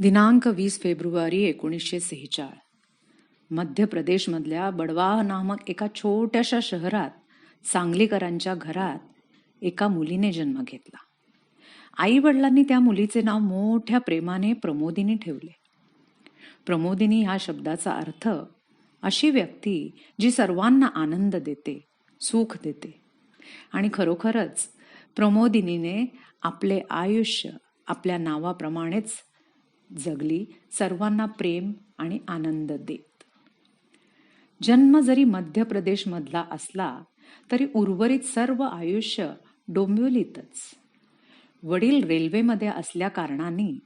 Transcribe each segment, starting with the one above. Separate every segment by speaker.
Speaker 1: दिनांक 20 फेब्रुवारी 1946 मध्य प्रदेशमधल्या बडवाह नामक एका छोट्याशा शहरात सांगलीकरांच्या घरात एका मुलीने जन्म घेतला. आई वडिलांनी त्या मुलीचे नाव मोठ्या प्रेमाने प्रमोदिनी ठेवले. प्रमोदिनी ह्या शब्दाचा अर्थ अशी व्यक्ती जी सर्वांना आनंद देते, सुख देते. आणि खरोखरच प्रमोदिनीने आपले आयुष्य आपल्या नावाप्रमाणेच जगली, सर्वांना प्रेम आणि आनंद देत. जन्म जरी मध्य प्रदेशमधला असला तरी उर्वरित सर्व आयुष्य डोंबिवलीतच. वडील रेल्वेमध्ये असल्या कारणाने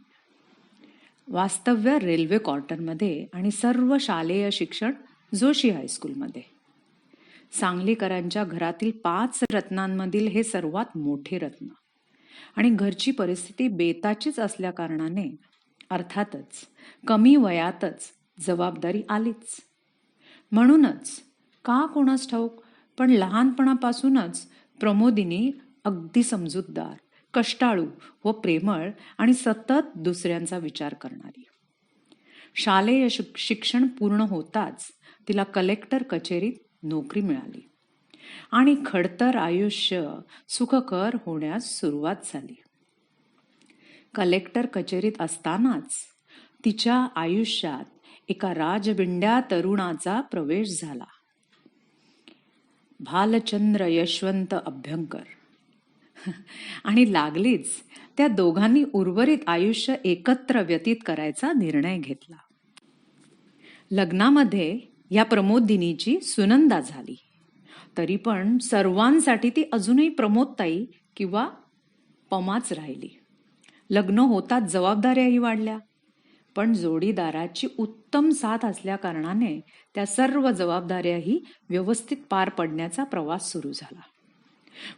Speaker 1: वास्तव्य रेल्वे क्वार्टरमध्ये आणि सर्व शालेय शिक्षण जोशी हायस्कूलमध्ये. सांगलीकरांच्या घरातील 5 रत्नांमधील हे सर्वात मोठे रत्न. आणि घरची परिस्थिती बेताचीच असल्या कारणाने अर्थातच कमी वयातच जबाबदारी आलीच. म्हणूनच का कोणास ठाऊक पण लहानपणापासूनच प्रमोदिनी अगदी समजूतदार, कष्टाळू व प्रेमळ आणि सतत दुसऱ्यांचा विचार करणारी. शालेय शिक्षण पूर्ण होताच तिला कलेक्टर कचेरीत नोकरी मिळाली आणि खडतर आयुष्य सुखकर होण्यास सुरुवात झाली. कलेक्टर कचेरीत असतानाच तिच्या आयुष्यात एका राजबिंड्या तरुणाचा प्रवेश झाला. भालचंद्र यशवंत अभ्यंकर. आणि लागलीच त्या दोघांनी उर्वरित आयुष्य एकत्र व्यतीत करायचा निर्णय घेतला. लग्नामध्ये या प्रमोदिनीची सुनंदा झाली. तरी पण सर्वांसाठी ती अजूनही प्रमोदताई किंवा पमाच राहिली. लग्न होताच जबाबदाऱ्याही वाढल्या, पण जोडीदाराची उत्तम साथ असल्या कारणाने त्या सर्व जबाबदाऱ्याही व्यवस्थित पार पडण्याचा प्रवास सुरू झाला.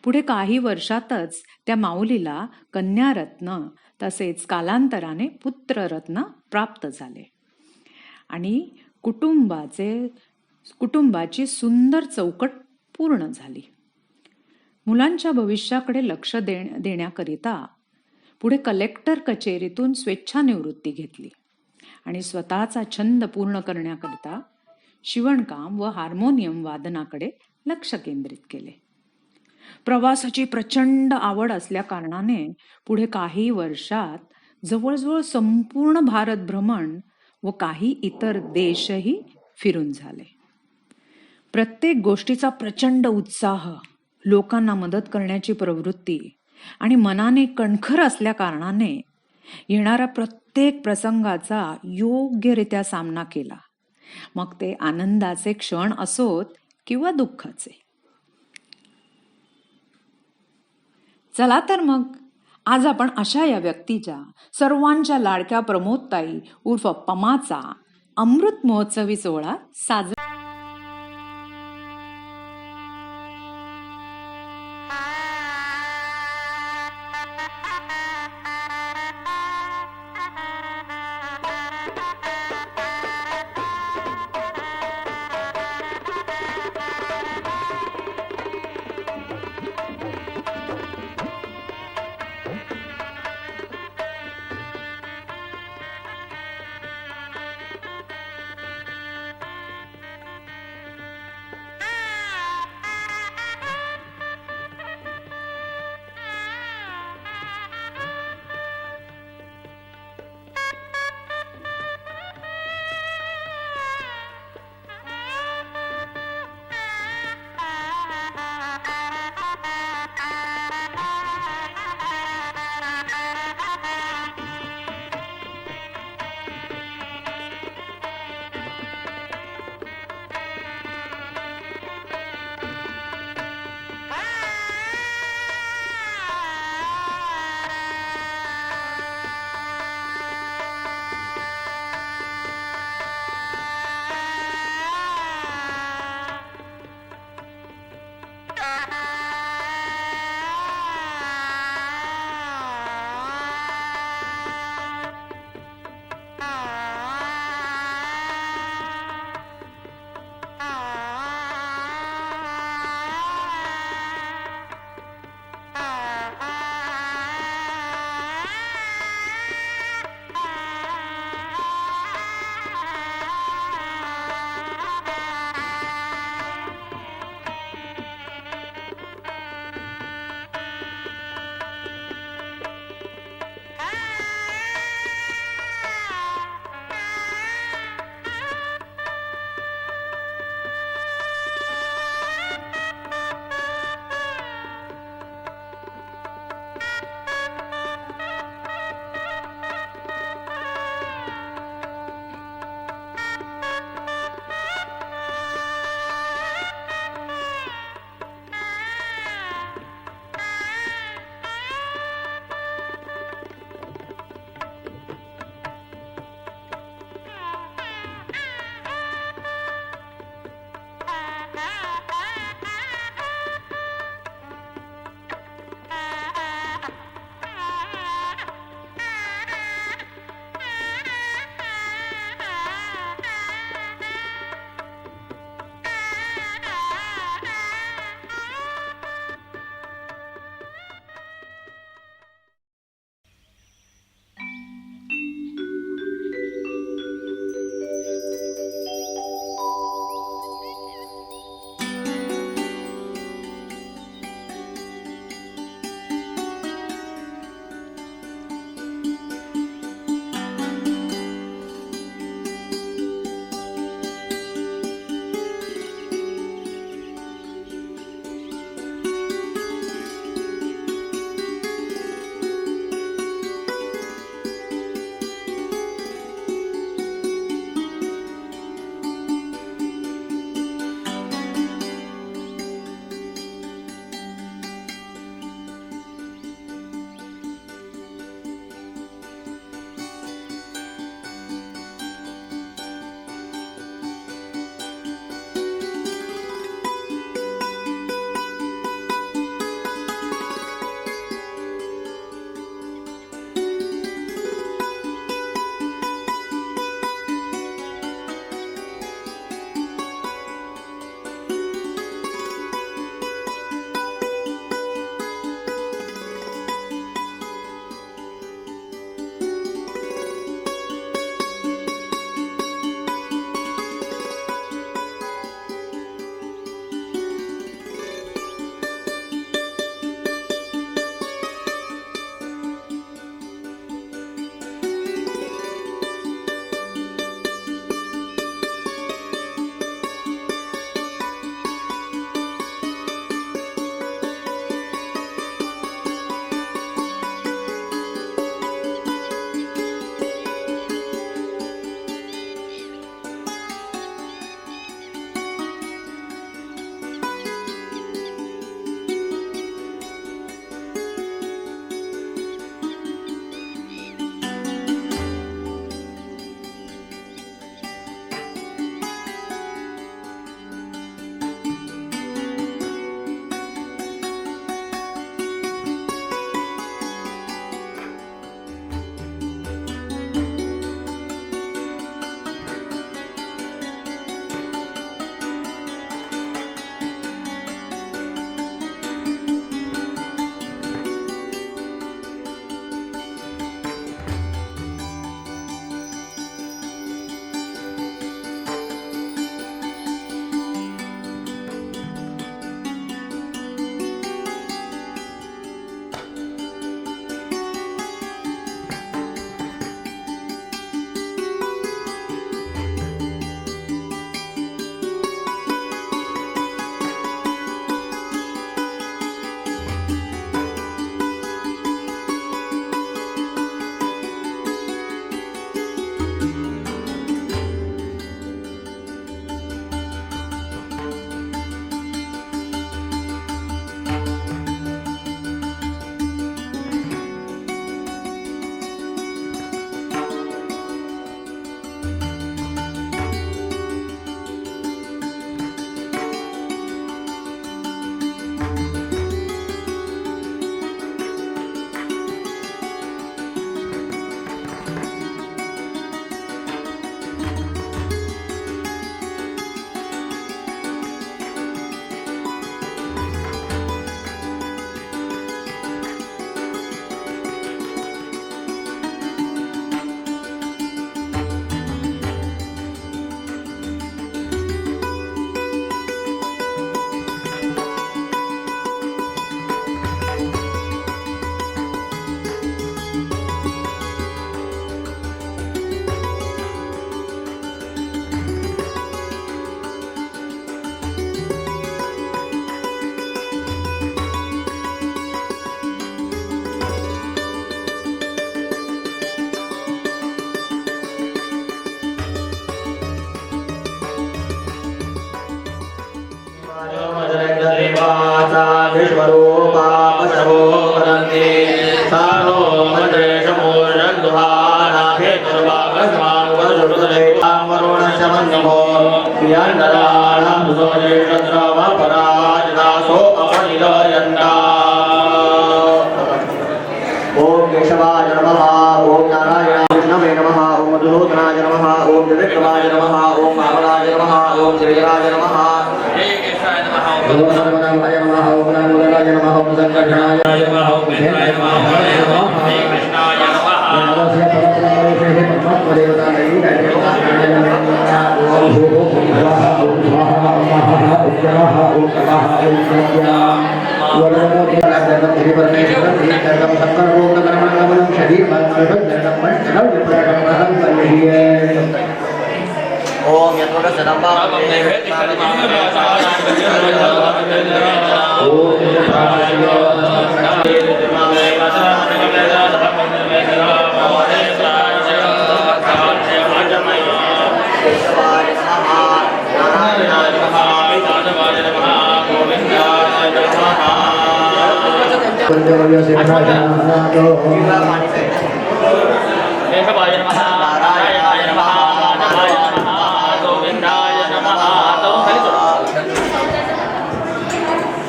Speaker 1: पुढे काही वर्षातच त्या माऊलीला कन्यारत्न तसेच कालांतराने पुत्ररत्न प्राप्त झाले आणि कुटुंबाची सुंदर चौकट पूर्ण झाली. मुलांच्या भविष्याकडे लक्ष देण्याकरिता पुढे कलेक्टर कचेरीतून स्वेच्छानिवृत्ती घेतली आणि स्वतःचा छंद पूर्ण करण्याकरिता शिवणकाम व हार्मोनियम वादनाकडे लक्ष केंद्रित केले. प्रवासाची प्रचंड आवड असल्या कारणाने पुढे काही वर्षात जवळजवळ संपूर्ण भारत भ्रमण व काही इतर देशही फिरून झाले. प्रत्येक गोष्टीचा प्रचंड उत्साह, लोकांना मदत करण्याची प्रवृत्ती आणि मनाने कणखर असल्या कारणाने येणाऱ्या प्रत्येक प्रसंगाचा योग्यरित्या सामना केला, मग ते आनंदाचे क्षण असोत किंवा दुःखाचे. चला तर मग आज आपण अशा या व्यक्तीच्या, सर्वांच्या लाडक्या प्रमोदताई उर्फ पमाचा अमृत महोत्सवी सोहळा साजरा.
Speaker 2: देवाचा विश्वरूपा पशवो वदन्ति सानो मन्द्रेशमूर्जगुहानाभेतुर्वागस्मान् वरुणशमन्यमो यन्दराणां सुजेशद्रवपराजदासो अपनिलयन्ता ओम केशवाय नमः ओम नारायणाय विष्णवे नमः ओम मधुसूदनाय नमः ओम त्रिविक्रमाय नमः ओम वामनाय नमः ओम श्रीराय नमः ओम नमोनाय नमः ओम नमोदनाय नमः ओम संकर्षणाय नमः ओम वेदाय नमः ओम कृष्णाय नमः नमस्य परब्रह्मणे परमात्मदेवता नैव दैवताय नमः ओम भूः ओम भुवः ओम स्वः ओम महः ओम जलः ओम तपः ओम सत्या वरदमोति लग्नं श्री परमेश्वरं श्री कर्म संकर ओम नमः शरीर मन सर्वज्ञं मन चल विप्रकरणं कल्हिये ओम यत्वक सदम्बा पंचमव्य सेनाय नमः नारायणाय नमः गोविंदाय नमः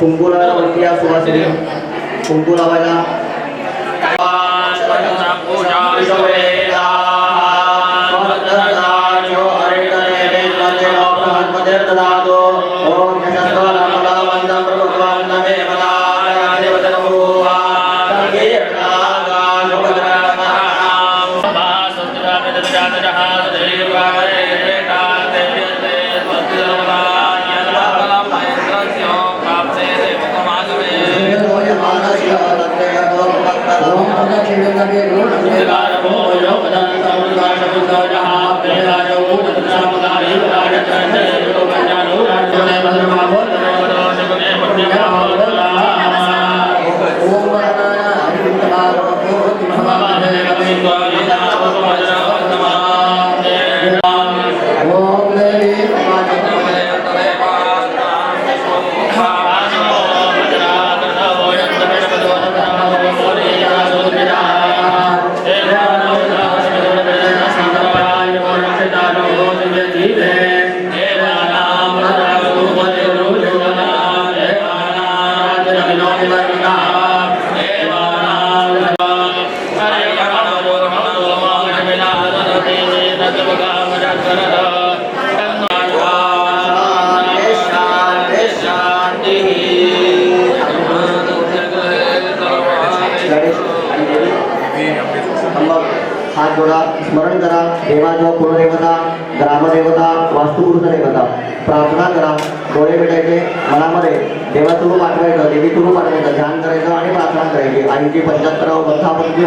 Speaker 2: कुंकुला वंतिया सुवासिनी कुंकुला वाला पूजा विश्वेदा भद्रदायो हरितये वेदले ददातो ओम यशस्वरमला वंदं प्रभुत्वं नमे मदाय देवतनो हात जोडा स्मरण करा देवाच्या कुलदेवता ग्रामदेवता वास्तुपुरुष देवता प्रार्थना करा डोळे मिटायचे मनामध्ये देवाचं रूप आठवायचं देवीचं रूप आठवायचं ध्यान करायचं आणि प्रार्थना करायची आईची 75 बंधापत्य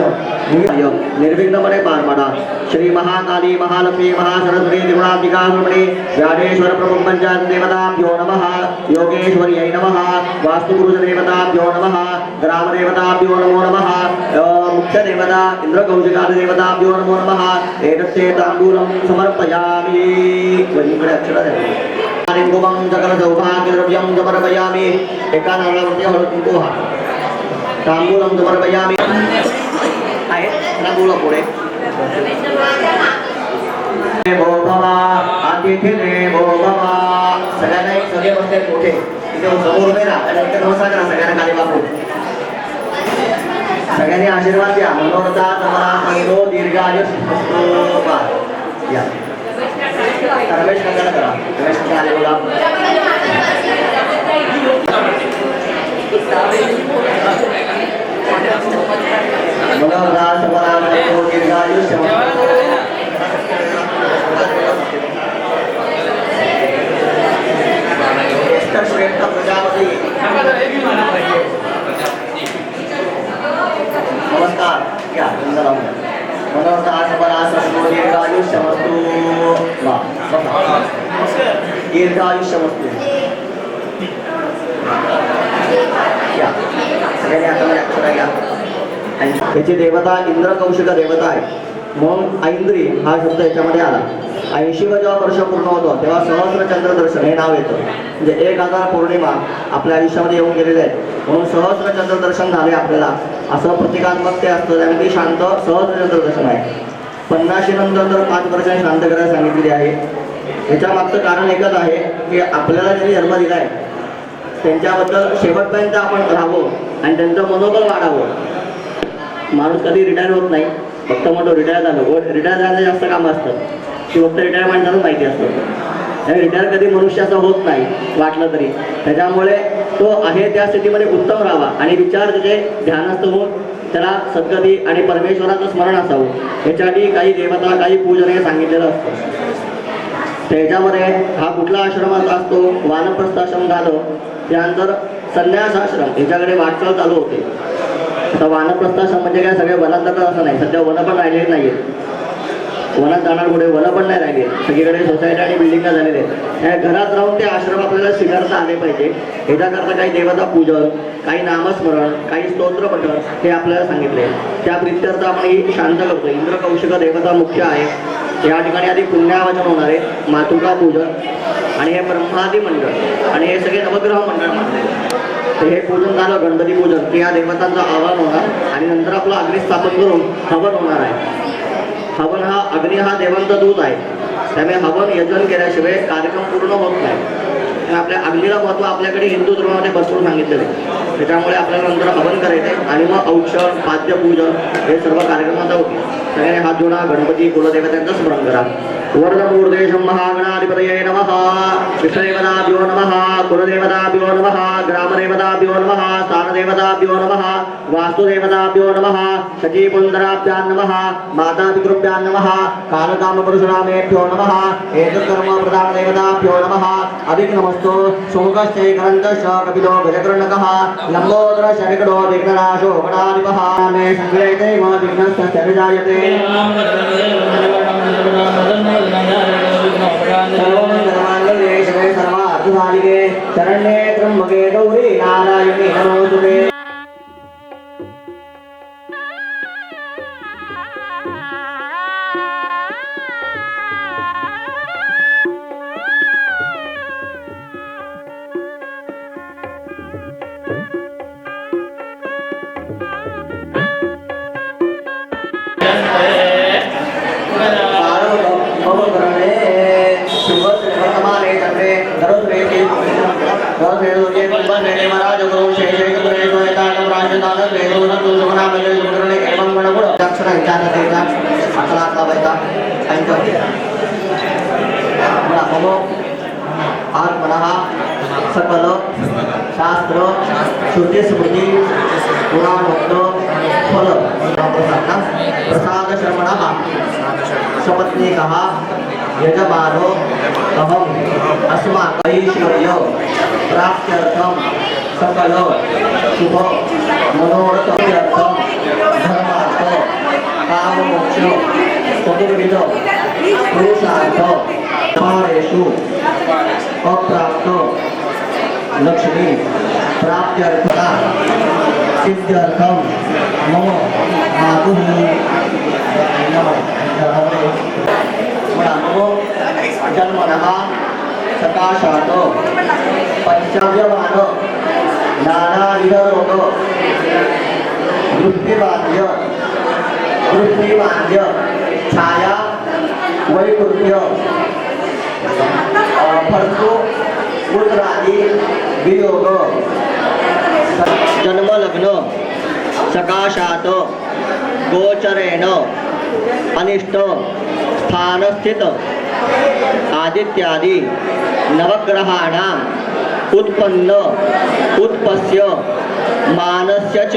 Speaker 2: निर्विघ्नपणे पार पाडा श्री महाकाली महालक्ष्मी महासरस्वती त्रिगुणात्मिका रूपिणी व्याडेश्वर प्रमुख पंचायत देवताभ्यो नमः योगेश्वर्यै नमः वास्तुपुरुष देवताभ्यो नमः ग्रामदेवताभ्यो नमो नमः मुख्य देवता इंद्रकौशिकादि देवताभ्यो नमो नमः एतस्य ताम्बूलं समर्पयामि वज्रे अक्षरा कुंकुमं सकल सौभाग्यद्रव्यं समर्पयामि एका नारळावरती हळद कुंकू वाहा तांबूलं समर्पयामि आहे तांबूल पुढे देवो भव अतिथी देवो भव सगळ्यांना एक सगळे बसले मोठे इथे समोर उभे राहा आणि इथे नमस्कार करा सगळ्यांना खाली बापू सगळ्यांनी आशीर्वाद द्या मनोरथा तुम्हाला पहिलो दीर्घायुष्य या रमेश काकाला करा रमेश काका आले बघा मनोरथा तुम्हाला पहिलो दीर्घायुष्य श्रेष्ठ प्रजापती नमस्कार या मनोरथा समरासस्तु दीर्घायुष्यमस्तु दीर्घायुष्यमस्तु या सगळ्यांनी हातामध्ये अक्षर घ्या याची देवता इंद्रकौशिक देवता आहे म्हणून ऐंद्री हा शब्द याच्यामध्ये आला 80 जेव्हा वर्ष पूर्ण होतं तेव्हा सहस्र चंद्र दर्शन हे नाव येतं. म्हणजे 1000 पौर्णिमा आपल्या आयुष्यामध्ये येऊन गेलेले आहेत म्हणून सहस्र चंद्र दर्शन झाले आपल्याला असं प्रतिकात्मक ते असतं. त्यामुळे ते शांत सहस्र चंद्र दर्शन आहे. 50 नंतर तर 5 वर्षांनी शांत करायला सांगितलेली आहे. याच्या मागचं कारण एकच आहे की आपल्याला ज्यांनी जन्म दिलाय त्यांच्याबद्दल शेवटपर्यंत आपण राहावं आणि त्यांचं मनोबल वाढावं. माणूस कधी रिटायर होत नाही. फक्त म्हणतो रिटायर झालो. रिटायर झाल्याचं जास्त कामं असतात ती फक्त रिटायर माणसालाच माहिती असतं. रिटायर कधी मनुष्याचा होत नाही वाटलं तरी. त्याच्यामुळे तो आहे त्या स्थितीमध्ये उत्तम राहावा आणि विचार त्याचे ध्यानस्थ होऊन त्याला सद्गती आणि परमेश्वराचं स्मरण असावं. याच्यासाठी काही देवता काही पूजन हे सांगितलेलं असतं. त्याच्यामध्ये हा कुठला आश्रमाचा असतो. वानप्रस्थ आश्रम झालं त्यानंतर संन्यास आश्रम याच्याकडे वाटचाल चालू होते. आता वानप्रस्थ आश्रम म्हणजे काय सगळे वनात जातात असं नाही. सध्या वन पण राहिलेली नाही आहेत. वनात जाणार कुठे वन पण नाही राहिले. सगळीकडे सोसायटी आणि बिल्डिंगा झालेले आहेत. घरात राहून ते आश्रम आपल्याला स्वीकारता आले पाहिजे. याच्याकरता काही देवता पूजन काही नामस्मरण काही स्तोत्र पठण हे आपल्याला सांगितले. त्या प्रित्यर्थ आपण ही शांत करतो. इंद्र कौशिक देवता मुख्य आहे. या ठिकाणी आधी पुण्यावाचन होणार आहे. मातृका पूजन आणि हे ब्रह्मादी मंडळ आणि हे सगळे नवग्रह मंडळ मानले. तर हे पूजन झालं गणपती पूजन की या देवतांचं आवाहन होणार आणि नंतर आपलं अग्नी स्थापन करून हवन होणार आहे. हवन हा अग्नी हा देवांचा दूत आहे. त्यामुळे हवन यजन केल्याशिवाय कार्यक्रम पूर्ण होत नाही. आणि आपल्या अग्नीला महत्त्व आपल्याकडे हिंदू धर्मामध्ये भरपूर सांगितलेलं आहे. त्याच्यामुळे आपल्याला नंतर हवन करायचे आणि मग औक्षण पाद्यपूजन हे सर्व कार्यक्रमात होते. सगळ्यांनी हात जोडा. गणपती कुलदेवतांचं स्मरण करा. वर्धमूर्देशं महागणाधिपतये नमः. विष्णुदेवताभ्यो नमः. कुलदेवताभ्यो नमः. ग्रामदेवताभ्यो नमः. स्थानदेवताभ्यो नमः. वास्तुदेवताभ्यो नमः. सचीपुन्दराभ्यां नमः. मातापितृभ्यां नमः. कालकामपरशुरामेभ्यो नमः. एतत्कर्मप्रदानदेवताभ्यो नमः. अभिघ्नमस्तु. सुमुखश्चैकरन्तश्च कपिलो गजकर्णकः लम्बोदरशविकटो विघ्ननाशो गणाधिपः मे सङ्ग्रहते मा विघ्नस्तस्य विजायते. सर्वमङ्गलमाङ्गल्ये शिवे सर्वार्थसाधिके शरण्ये त्र्यम्बके गौरी नारायणी नमोस्तुते. आत्मनः सकल शास्त्र श्रुती स्मृती पुराणोक्त फल प्रसाद श्रवणः सपत्नीकः यजमानो अहम् अस्माकं ऐश्वर्य प्राप्त्यर्थं सकल शुभ मनोरथार्थं धर्मार्थ काममोक्ष चतुर्विध पुरुषार्थ कामेषु अप्राप्त लक्ष्मी प्राप्त्यर्थता सिद्ध्यर्थं मम मातुः नमो जन्मनः सकाशात् पंचव्यमान नानाविधरोग दृष्टिवाद्य छाया वैकृत्य भर्तृ पुत्रादि वियोग जन्मलग्न सकाशात गोचरेण अनिष्ट स्थानस्थित आदित्यादि नवग्रहाणाम् उत्पन्न उत्पस्य मानस्य च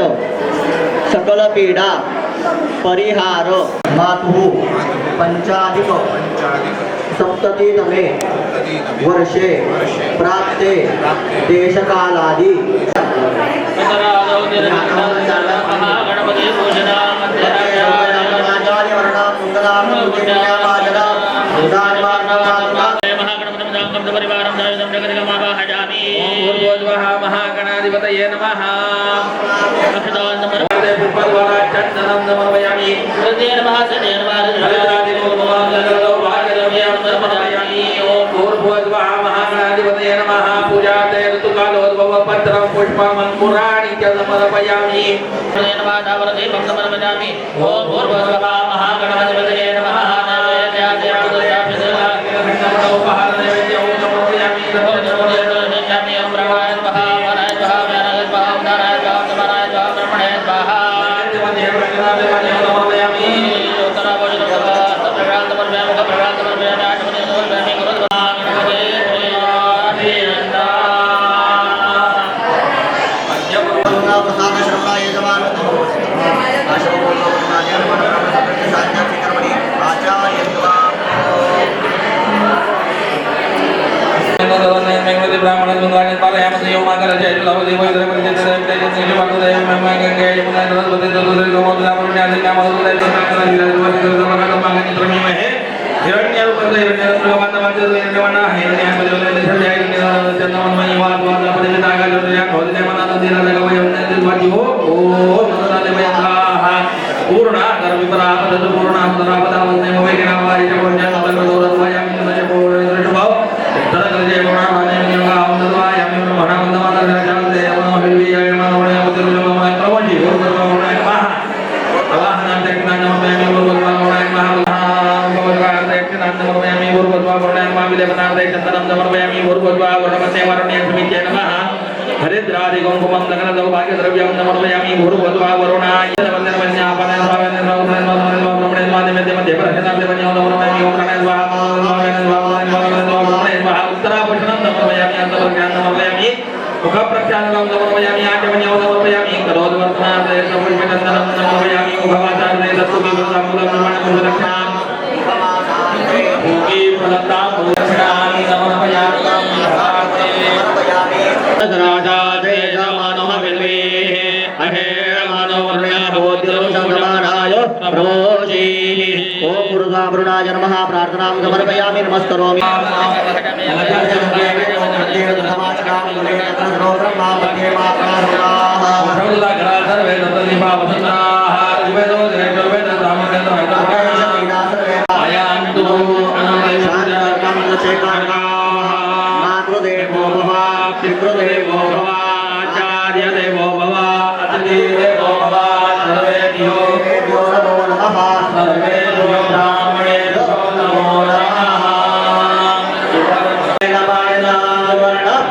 Speaker 2: सकलपीडा परिहार मातुः पंचाधिक सप्ततितमे वर्षे प्राप्ते देशकालादि
Speaker 3: महागणाधिपतये नमः. नमः दावरदीपं समर्पयामि ओम भूर्भुवस्सुवः महागणाधिपतये नमः
Speaker 2: प्रसाद श्रवणाय जवान हरिद्रादि कुंकुमं सकल सौभाग्य द्रव्यं समर्पयामि भूर्भुवस्सुवः वरुणाय उत्तराभूषणं समर्पयामि अन्तर्ज्ञानं समर्पयामि मुखप्रक्षालनं समर्पयामि आचमनीयं समर्पयामि करोद्वर्तनार्थे सर्वविघ्नन्दनं समर्पयामि मुखवाचार्थे दत्तुविभूतामूलं निर्माणं भूमि फलतां भूषणानि समर्पयामि राजादे मानव विल्वे अहे मानव वर्णोद्योगमानाय प्रभोजी ओम पुरुषा वरुणाय नमः प्रार्थनां समर्पयामि नमस्करोमि मातृदेवो भव पितृदेवो भव आचार्य देवो भव अतिथि देवो भव सर्वेभ्यो नमो नमः सर्वेभ्यो ब्राह्मणेभ्यो नमो नमः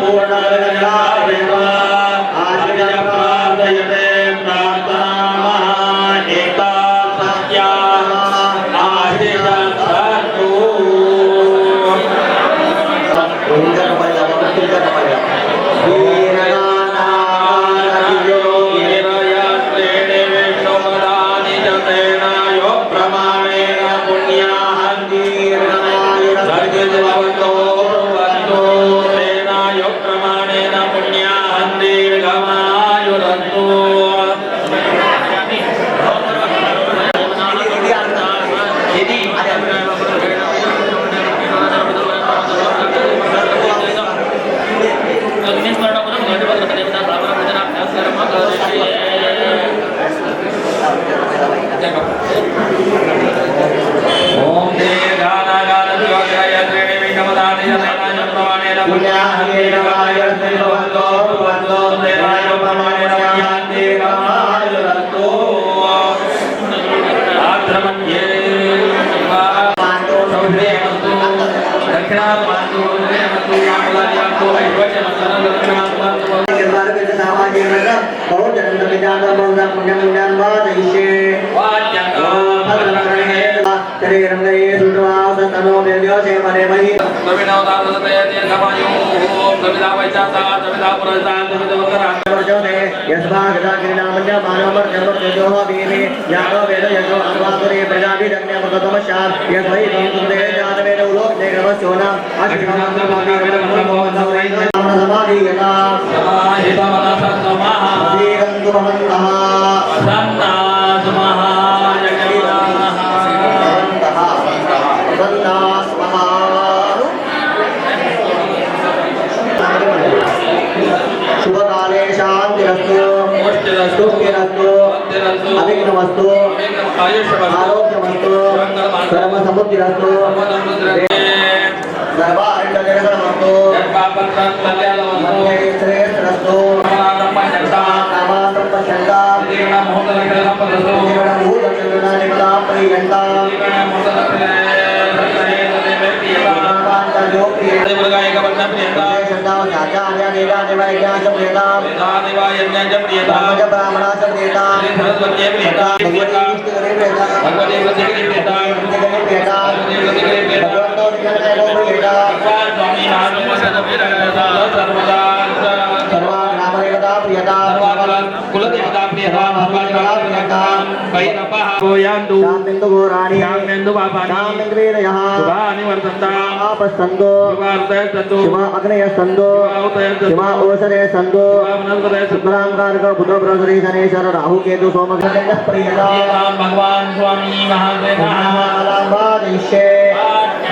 Speaker 2: पूर्णगणादेव आश्रय प्रार्थयते प्रार्थना एका सत्या आश्रित सत्तु शुभकाले शांतिरस्तु सुखिरस्तु अभिघ्नमस्तु आरोग्यमस्तु सर्वसमुद्धिरस्तु सर्वारिष्टजनमस्तु मध्ये श्रेयस्रस्तु नामासंपश्यन्ता
Speaker 3: कुलदेवता प्रियता प्रियता भैरवः गोयांतु
Speaker 2: शांतिंदु गोराणी
Speaker 3: श्यामेन्दु पापानि
Speaker 2: शांतिंद्रियः
Speaker 3: शुभानि वर्तन्ता
Speaker 2: आपस्संदो
Speaker 3: शुभार्थयस्तु
Speaker 2: शिव अग्नयस्तंदो शिव ओषधयस्तंदो शुक्रां कारक बुधो बृहस्पति शनेश्वर राहु केतु सोमग्रह प्रियता
Speaker 3: भगवान स्वामी महादेवः
Speaker 2: आलाम्बादिष्ये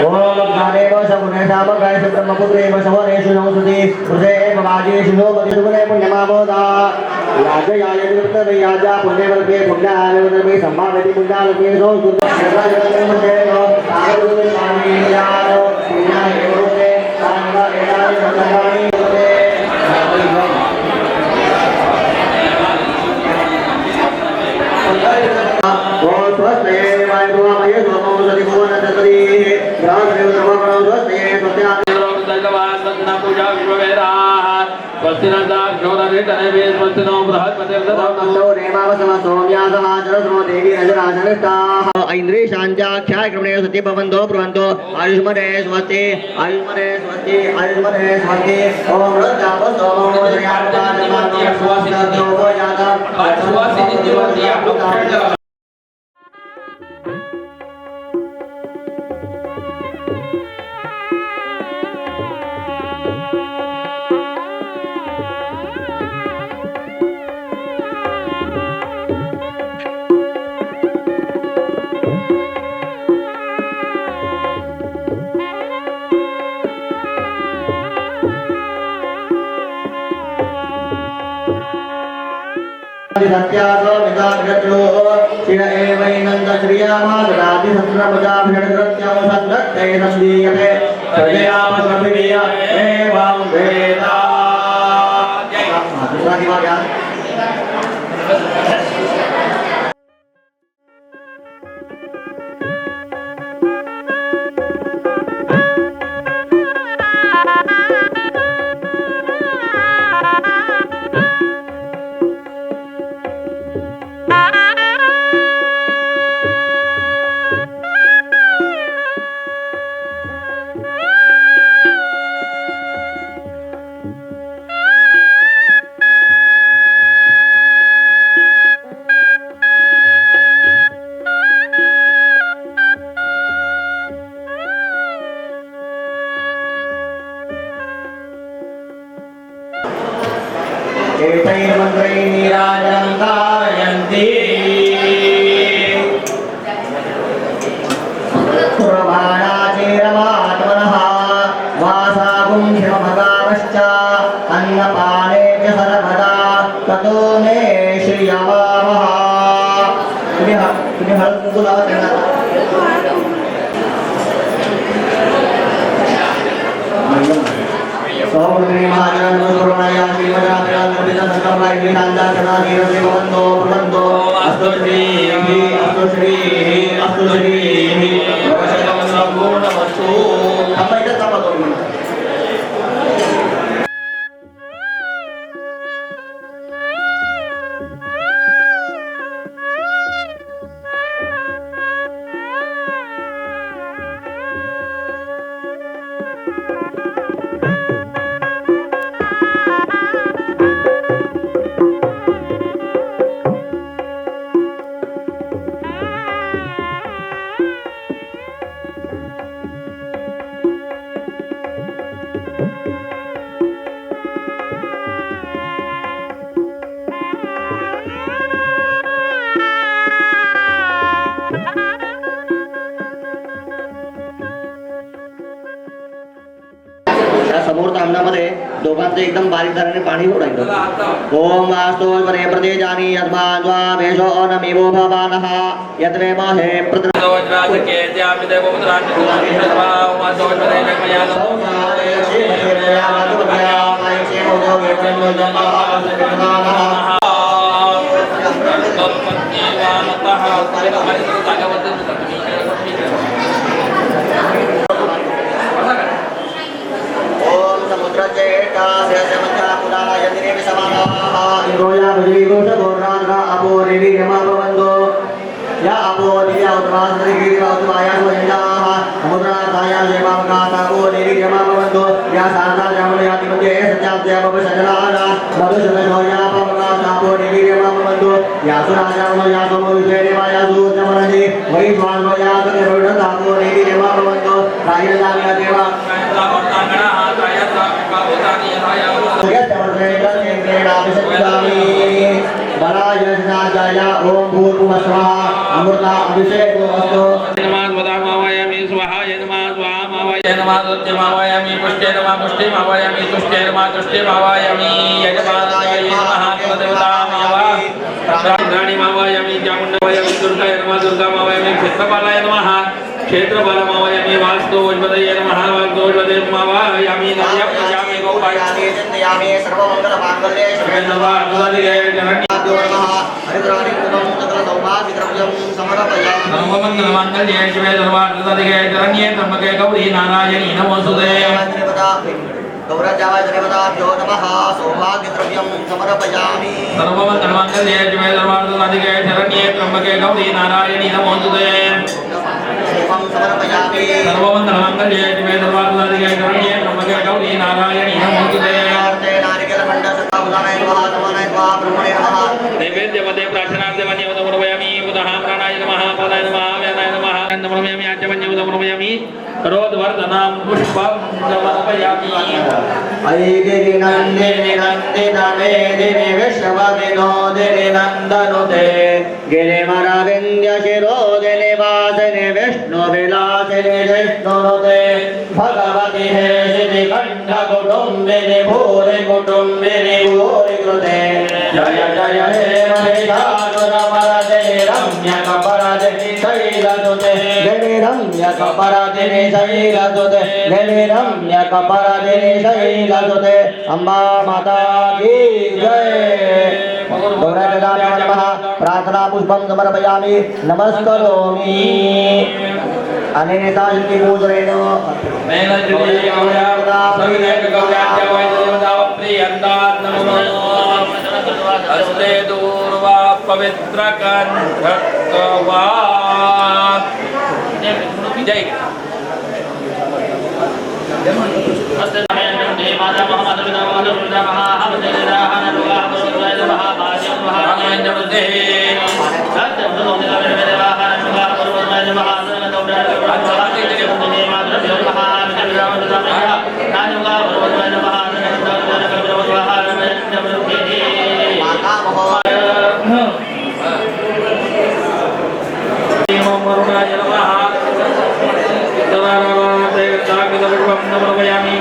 Speaker 2: ओम ज्ञानेव सगुणेशाम गायस ब्रह्मपुत्रेव सवनेषु नमस्ते हृदये भवाजेषु नोमदिसुगुणे पुण्यमामोदा राजयाय निवृत्तवैयाजा पुण्यवर्गे पुण्याय निवृत्तवे सम्भावति पुण्यालोके सो गुरुदेवो स्वामी यानो पुण्याय निवृत्ते सांगा एतानि सत्तानि ओ स्वस्ते वायुमय सोमो सदिभुवन तत्री ग्रामदेव सर्वगणो स्वस्ते सत्या
Speaker 3: पूजा विश्ववेदाः स्वस्तिनन्दा क्षोरवेतनवे स्वस्तिनो बृहस्पतिर्दधातु
Speaker 2: ऐन्द्रिशांत्याख्याय क्रमणे सत्य भवन्तो ब्रुवन्तो आयुष्मने स्वस्ति आयुष्मने स्वस्ति आयुष्मने स्वस्ति ओम रद्दाव सोमो सत्यासो मिताग्रत्रो शिव एवैनन्द श्रियामादरादि संस्रमजाभिषड्कृत्यं संरक्ते संदीयते प्रजयाम स्वभिवीय एवं वेदा एतैर्मन्त्रैः नीराजनं कारयन्ति पुरमाणाचेरमात्मनः वासागुं शिवभगामश्च अन्नपाने च सर्वदा ततो मे श्रियवामः सोमग्नि महाजन गुरुनाया श्रीमदाभ्यां नमिता संकल्पाय नीलांदा सदानीर देववंदो प्रबंधो अस्तु Shri वशकं संपूर्णमस्तु apa itu apa teman समोर तांबण्यामध्ये दोघांचे एकदम बारीक धाराने पाणी सोडायचं ओम वास्तु परे प्रदेजानी यद्मान द्वा भेषो अनमिवो भवानः यद्वे महे
Speaker 3: प्रद्राजके द्यामिदे पुत्रान् सर्वा वास्तु परे जगमया
Speaker 2: सौभाग्य ओम समुद्रचेटास्यमचा पुराणा यन्त्रे समानाः इंद्रोया भुजविघोषघोरान्द्रा अपो देवी यमा भवन्तो या अपो दिव्या उत्तमासरिगिरिवा उत्तमाया स्वयञ्जाः समुद्रार्थाया देवावकाशापो देवी यमा भवन्तो या शारदा जामुनयातिमध्ये सत्याद्या भवसजनाना मधुसुनशोया पवकाशापो देवी यमा भवन्तो या सुराजामुनया सोमविश्वे देवाया सूर्यमनदि वैश्वानोया सुनिर्वृढतापो देवी यमा भवन्तो रायजाम्या देवा ओम भूर्भुवः स्वः अमृता अभिषेको अस्तु
Speaker 3: नमः वदामावयामि स्वाहा नमः स्वाहामावयामि नमः सत्यमावयामि पुष्टे नमः पुष्टिमावयामि तुष्टे नमः तुष्टिमावयामि यजमानाय नमः कुलदेवतामावयामि प्राणानिमावयामि चामुण्डावयामि दुर्गाय नमः दुर्गामावयामि क्षेत्रपालाय नमः क्षेत्रपालमावयामि वास्तुवज्वदये नमः वास्तुवज्वदेवमावयामि नमः गोपायामि
Speaker 2: चिन्तयामि सर्वमङ्गलमाङ्गल्ये शिवे
Speaker 3: नमः दुर्गादिगे जननी
Speaker 2: नमः हरिद्रादिकृतं सकल सौभाग्यद्रव्यं समर्पयामि
Speaker 3: सर्वमङ्गलमाङ्गल्ये शिवे सर्वार्थसाधिके शरण्ये त्र्यम्बके गौरी नारायणी नमोऽस्तुते
Speaker 2: गौरजाय देवताभ्यो नमः सौभाग्यद्रव्यं समर्पयामि
Speaker 3: सर्वमङ्गलमाङ्गल्ये शिवे सर्वार्थसाधिके शरण्ये त्र्यम्बके गौरी नारायणी नमोऽस्तुते
Speaker 2: एवं समर्पयामि
Speaker 3: सर्वमङ्गलमाङ्गल्ये शिवे सर्वार्थसाधिके शरण्ये त्र्यम्बके गौरी नारायणी नमोऽस्तुते
Speaker 2: नारते नारिकेलखण्ड सत्ताबुधानाय नमः तमानाय नमः ब्रह्मणे नमः
Speaker 3: नैवेद्यपदे प्रार्थनार्थमन्ये उदमर्पयामि पुनः प्राणाय नमः पादाय नमः व्यानाय नमः नमर्पयामि आचमन्ये उदमर्पयामि करोद्वर्धनं पुष्पं समर्पयामि
Speaker 2: ऐगिरि नन्दिनि नन्दितमेदिनि विश्वविनोदिनि नन्दनुते गिरिमरविन्द्य शिरोदिनि वासिनि विष्णुविलासिनि जिष्णुनुते भगवति हेशिनि कण्ठकुटुम्बिनि भूरि कुटुम्बिनि भूरि कृते जय जय हे महिषासुरमर्दिनि रम्यकपरदिनि शैलसुते रम्यकपरदिनि शैलसुते रम्यकपरदिनि शैलसुते अम्बा माता की जय गौरजदाभ्यो नमः प्रार्थना पुष्पं समर्पयामि नमस्करोमि अनेनेता इति पूजनेन
Speaker 3: हस्ते दूर्वा पवित्र कंठत्वा जय हस्ते नमः माता मोहम्मद पिता मोहम्मद पिता महामद राहन रुआ रुआ महाभाज्य महाराज नमस्ते सत्य भगवान मेरे वाहन रुआ रुआ महासन दोबरा राजवासी के बंदे मात्र भ्यो महान राम राम राजुगा रुआ महान दोबरा रुआ
Speaker 2: माता मोहम्मद
Speaker 3: मरुणाय नमः तदाराते ताकदवं नमयामि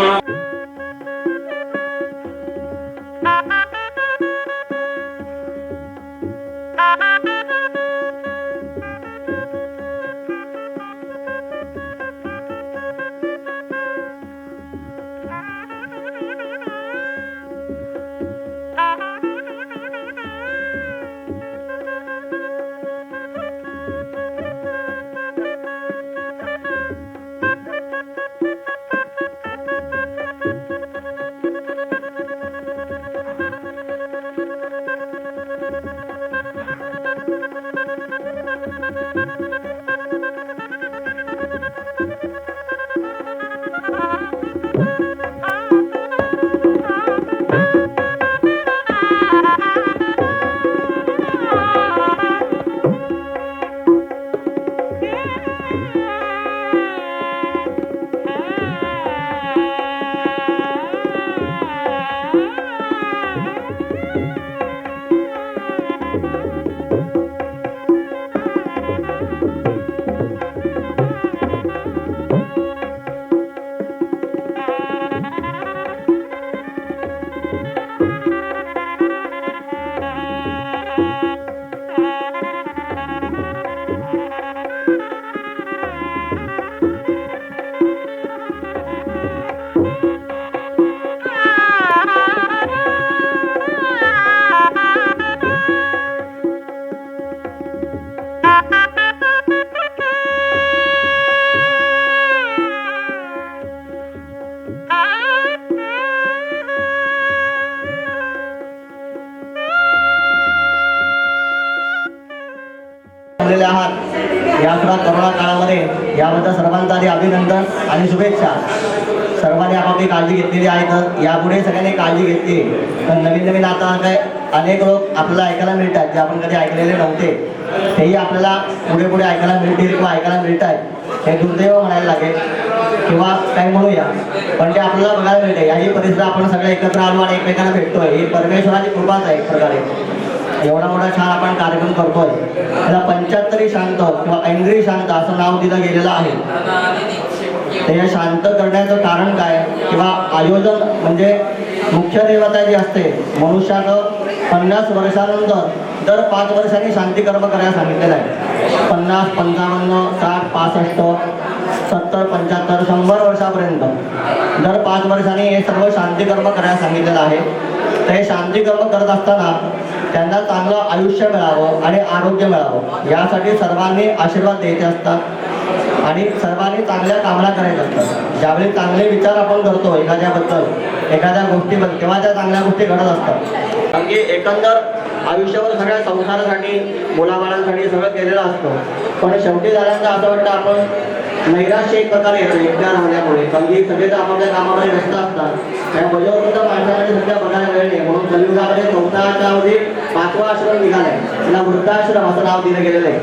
Speaker 2: जमलेले आहात या सुद्धा करोना काळामध्ये, याबद्दल सर्वांचं आधी अभिनंदन आणि शुभेच्छा. सर्वांनी आपापली काळजी घेतलेली आहे, तर यापुढे सगळ्यांनी काळजी घेतली. पण नवीन नवीन आता काय अनेक लोक आपल्याला ऐकायला मिळतात जे आपण कधी ऐकलेले नव्हते, तेही आपल्याला पुढे पुढे ऐकायला मिळतील किंवा ऐकायला मिळत आहेत. हे दुर्दैव म्हणायला लागेल किंवा काही म्हणूया, पण ते आपल्याला बघायला मिळते. याही परिस्थितीत आपण सगळे एकत्र आलो आणि एकमेकांना भेटतोय, ही परमेश्वराची कृपाच आहे एक प्रकारे. एवढा मोठा छान आपण कार्यक्रम करतोय. त्याला 75 शांत किंवा ऐंद्री शांत असं नाव दिलं गेलेलं आहे. ते शांत करण्याचं कारण काय किंवा आयोजन म्हणजे मुख्य देवता जी असते मनुष्यानं 50 वर्षानंतर दर 5 वर्षांनी शांती कर्म करायला सांगितलेलं आहे. 50, 55, 60, 65, 70, 75, 100 वर्षापर्यंत दर 5 वर्षांनी हे सर्व शांती कर्म करायला सांगितलेलं आहे. तर हे शांती कर्म करत असताना त्यांना चांगलं आयुष्य मिळावं आणि आरोग्य मिळावं यासाठी सर्वांनी आशीर्वाद द्यायचे असतात आणि सर्वांनी चांगल्या कामना करायच्या असतात. ज्यावेळी चांगले विचार आपण करतो एखाद्याबद्दल, एखाद्या गोष्टीबद्दल, तेव्हा त्या चांगल्या गोष्टी घडत असतात. कारण की एकंदर आयुष्यावर सगळ्या संसारासाठी, मुलाबाळांसाठी सगळं केलेलं असतं. पण शेवटी झाल्यानंतर असं वाटतं आपण नैराश्य एक प्रकारे येतो एकट्या राहण्यामुळे. कारण की सगळे तर आपापल्या कामामध्ये व्यस्त असतात. त्या बजावृद्ध माणसामध्ये सध्या बघायला वेळ नाही, म्हणून कलियुगामध्ये 4च्या मध्ये 5वा आश्रम निघालाय. त्याला वृद्धाश्रम असं नाव दिलं गेलेलं आहे.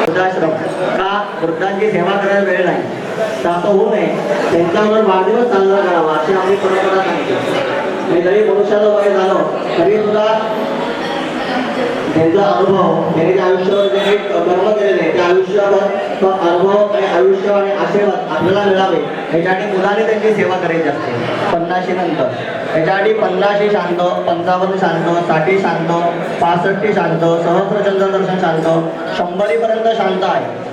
Speaker 2: वृद्धाश्रम का? वृद्धांची सेवा करायला वेळ नाही, तर असं होऊ नये. त्यांच्यावर वाढदिवस साजरा करावा अशी आपली परंपरा सांगते. आणि जरी मनुष्याचं वय झालं तरी सुद्धा त्यांचा अनुभव, त्यांनी त्या आयुष्यावर जे कर्म केलेले त्या आयुष्यावर तो अनुभव आणि आयुष्य आणि आशीर्वाद आपल्याला मिळावे याच्यासाठी मुलाने त्यांची सेवा करायची असते. 50 नंतर याच्यासाठी 50 शांत, 55 शांत, 60 शांत, 65 शांत, सहस्रचंद्र दर्शन शांत, 100पर्यंत शांत आहे.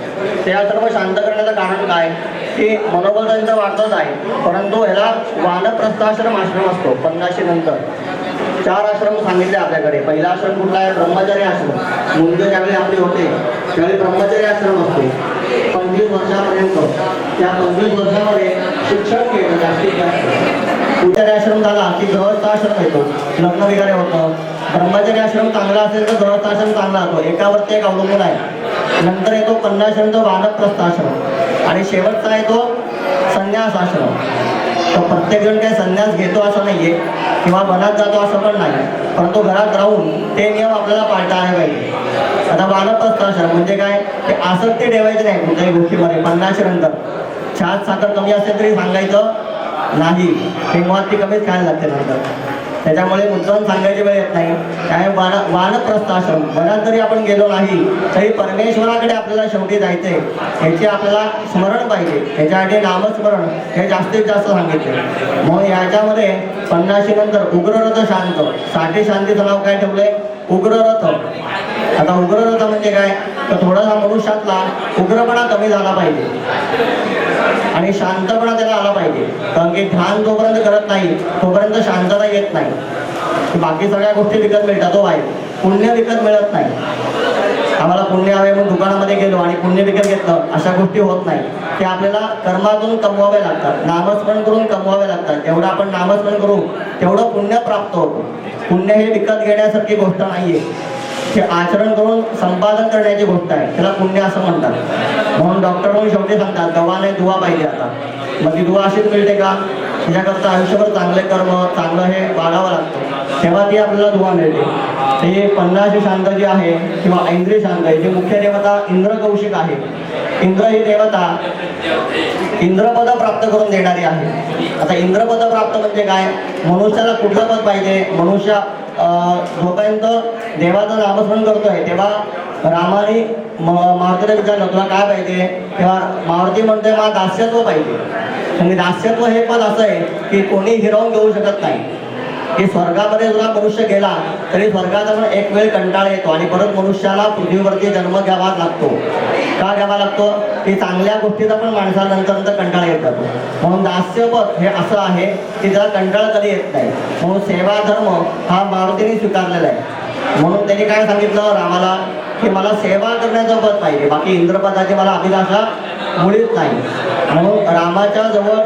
Speaker 2: त्या सर्व शांत करण्याचं कारण काय की मनोबल त्यांचं वाढतच आहे, परंतु ह्याला वानप्रस्थाश्रम आश्रम असतो. 50 नंतर 4 आश्रम सांगितले आपल्याकडे. पहिला आश्रम कुठला आहे? ब्रह्मचर्य आश्रम. मुंज ज्यावेळी आपले होते त्यावेळी ब्रह्मचर्य आश्रम असते 25 वर्षापर्यंत. त्या 25 वर्षामध्ये शिक्षण केलं जास्तीत जास्त. ब्रह्मचर्य आश्रम झाला की गृहस्थाश्रम येतो, लग्न वगैरे होतं. ब्रह्मचर्य आश्रम चांगला असेल तर गृहस्थाश्रम चांगला होतो, एकावरती एक अवलंबून आहे. नंतर येतो 50 नंतर वानप्रस्थाश्रम आणि शेवटचा येतो संन्यास आश्रम. तो प्रत्येक जण काही संन्यास घेतो असं नाहीये किंवा वनात जातो असं पण नाही, परंतु घरात राहून ते नियम आपल्याला पाळता पाहिजे. आता वानप्रस्थाश्रम म्हणजे काय? ते आसक्ती ठेवायची नाही कुठल्याही गोष्टीमध्ये. 50 नंतर चहात साखर कमी असेल तरी सांगायचं नाही, तेव्हा ती कमीच खायला लागते नंतर. त्याच्यामुळे मुद्दाम सांगायची वेळ येत नाही. काय वानप्रस्थाश्रम, वनात जरी आपण गेलो नाही तरी परमेश्वराकडे आपल्याला शेवटी जायचंय, ह्याचे आपल्याला स्मरण पाहिजे. ह्याच्यासाठी नामस्मरण हे जास्तीत जास्त सांगितले. म्हणून याच्यामध्ये 50 नंतर उग्ररथ शांत, 60 शांतीचं नाव काय ठेवलंय? उग्ररथ. आता उग्ररथ म्हणजे काय? तर थोडासा मनुष्यातला उग्रपणा कमी झाला पाहिजे आणि शांतपणा त्याला आला पाहिजे. कारण की ध्यान जोपर्यंत करत नाही तोपर्यंत शांतता येत नाही. बाकी सगळ्या गोष्टी विकत मिळतात, तो आहे पुण्य विकत मिळत नाही. आम्हाला पुण्य हवे म्हणून दुकानामध्ये गेलो आणि पुण्य विकत घेतलं अशा गोष्टी होत नाही. ते आपल्याला कर्मातून कमवावे लागतात, नामस्मरण करून कमवावे लागतात. जेवढं आपण नामस्मरण करू तेवढं पुण्य प्राप्त होतं. पुण्य हे विकत घेण्यासारखी गोष्ट नाहीये, ते आचरण करून संपादन करण्याची गोष्ट आहे, त्याला पुण्य असं म्हणतात. म्हणून डॉक्टर म्हणून शेवटी सांगतात दवा नाही दुवा पाहिजे. आता मग ती दुवा अशीच मिळते का? त्याच्याकरता आयुष्यभर चांगले कर्म, चांगलं हे वाढावं लागतं, तेव्हा ती आपल्याला दुवा मिळते. ते 50 शांत जी आहे किंवा ऐंद्री शांत आहे, जी मुख्य देवता इंद्र कौशिक आहे. इंद्र ही देवता इंद्रपद प्राप्त करून देणारी आहे. आता इंद्रपद प्राप्त म्हणजे काय? मनुष्याला कुठलं पद पाहिजे? मनुष्य जोपर्यंत देवाचं नामस्मरण करतोय तेव्हा रामाने मारुतीला विचारलं तुला काय पाहिजे, तेव्हा मारुती म्हणते मला दास्यत्व पाहिजे. म्हणजे दास्यत्व हे पद असं आहे की कोणी हिरावून घेऊ शकत नाही. की स्वर्गामध्ये सुद्धा मनुष्य गेला तरी स्वर्गाचा पण एक वेळ कंटाळा येतो आणि परत मनुष्याला पृथ्वीवरती जन्म घ्यावा लागतो. का घ्यावा लागतो? की चांगल्या गोष्टीचा पण माणसाला नंतर कंटाळा येत जातो. म्हणून दास्यपद हे असं आहे की त्याला कंटाळा कधी येत नाही. म्हणून सेवा धर्म हा मारुतीने स्वीकारलेला आहे. म्हणून त्यांनी काय सांगितलं रामाला की मला सेवा करण्याचं पद पाहिजे, बाकी इंद्रपदाची मला अभिलाषा मुळीच नाही. म्हणून रामाच्या जवळ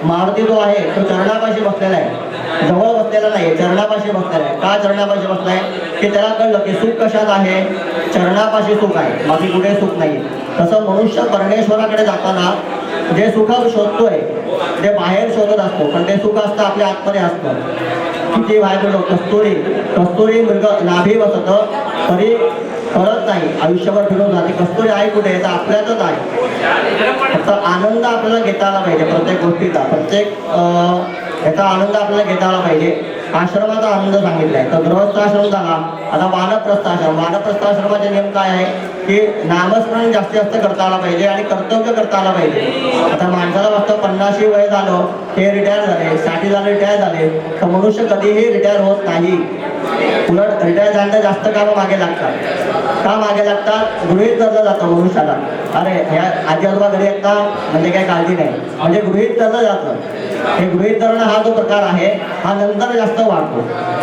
Speaker 2: मारुती जो आहे तो चरणापाशी बसलेला आहे. जवळ बसलेला नाही, चरणापाशी बसलेला आहे. का चरणापाशी बसलाय? की त्याला कळलं की सुख कशात आहे, चरणापाशी सुख आहे, बाकी कुठे सुख नाही. तसं मनुष्य परमेश्वराकडे जाताना जे सुख शोधतोय ते बाहेर शोधत असतो, पण ते सुख असतं आपल्या आतमध्ये असतं. किती बाहेर गेलो, कस्तुरी मृग नाभी बसत तरी कळत नाही, आयुष्यभर फिरून जाते. कस्तुरी आहे कुठे, तर आपल्यातच आहे. फक्त आनंद आपल्याला घेता आला पाहिजे, प्रत्येक गोष्टीचा, प्रत्येक याचा आनंद आपल्याला घेता आला पाहिजे. आश्रमाचा आनंद सांगितलाय. तर गृहस्थ आश्रम झाला, आता वानप्रस्थ आश्रम. वानप्रस्थ आश्रमाचे नियम काय आहे की नामस्मरण जास्तीत जास्त करता आला पाहिजे आणि कर्तव्य करता आला पाहिजे. आता माणसाला वाटतं 50 वय झालं, ते रिटायर झाले, 60 झाले रिटायर झाले, तर मनुष्य कधीही रिटायर होत नाही. उलट रिटायर झाल्यानंतर जास्त कामं मागे लागतात. का मागे लागतात? गृहीत धरलं जातं मनुष्याला, अरे ह्या आजी आजोबा घरी येतात म्हणजे काही काळजी नाही, म्हणजे गृहीत धरलं जातं. हे गृहीत धरणं हा जो प्रकार आहे हा नंतर जास्त वाढतो,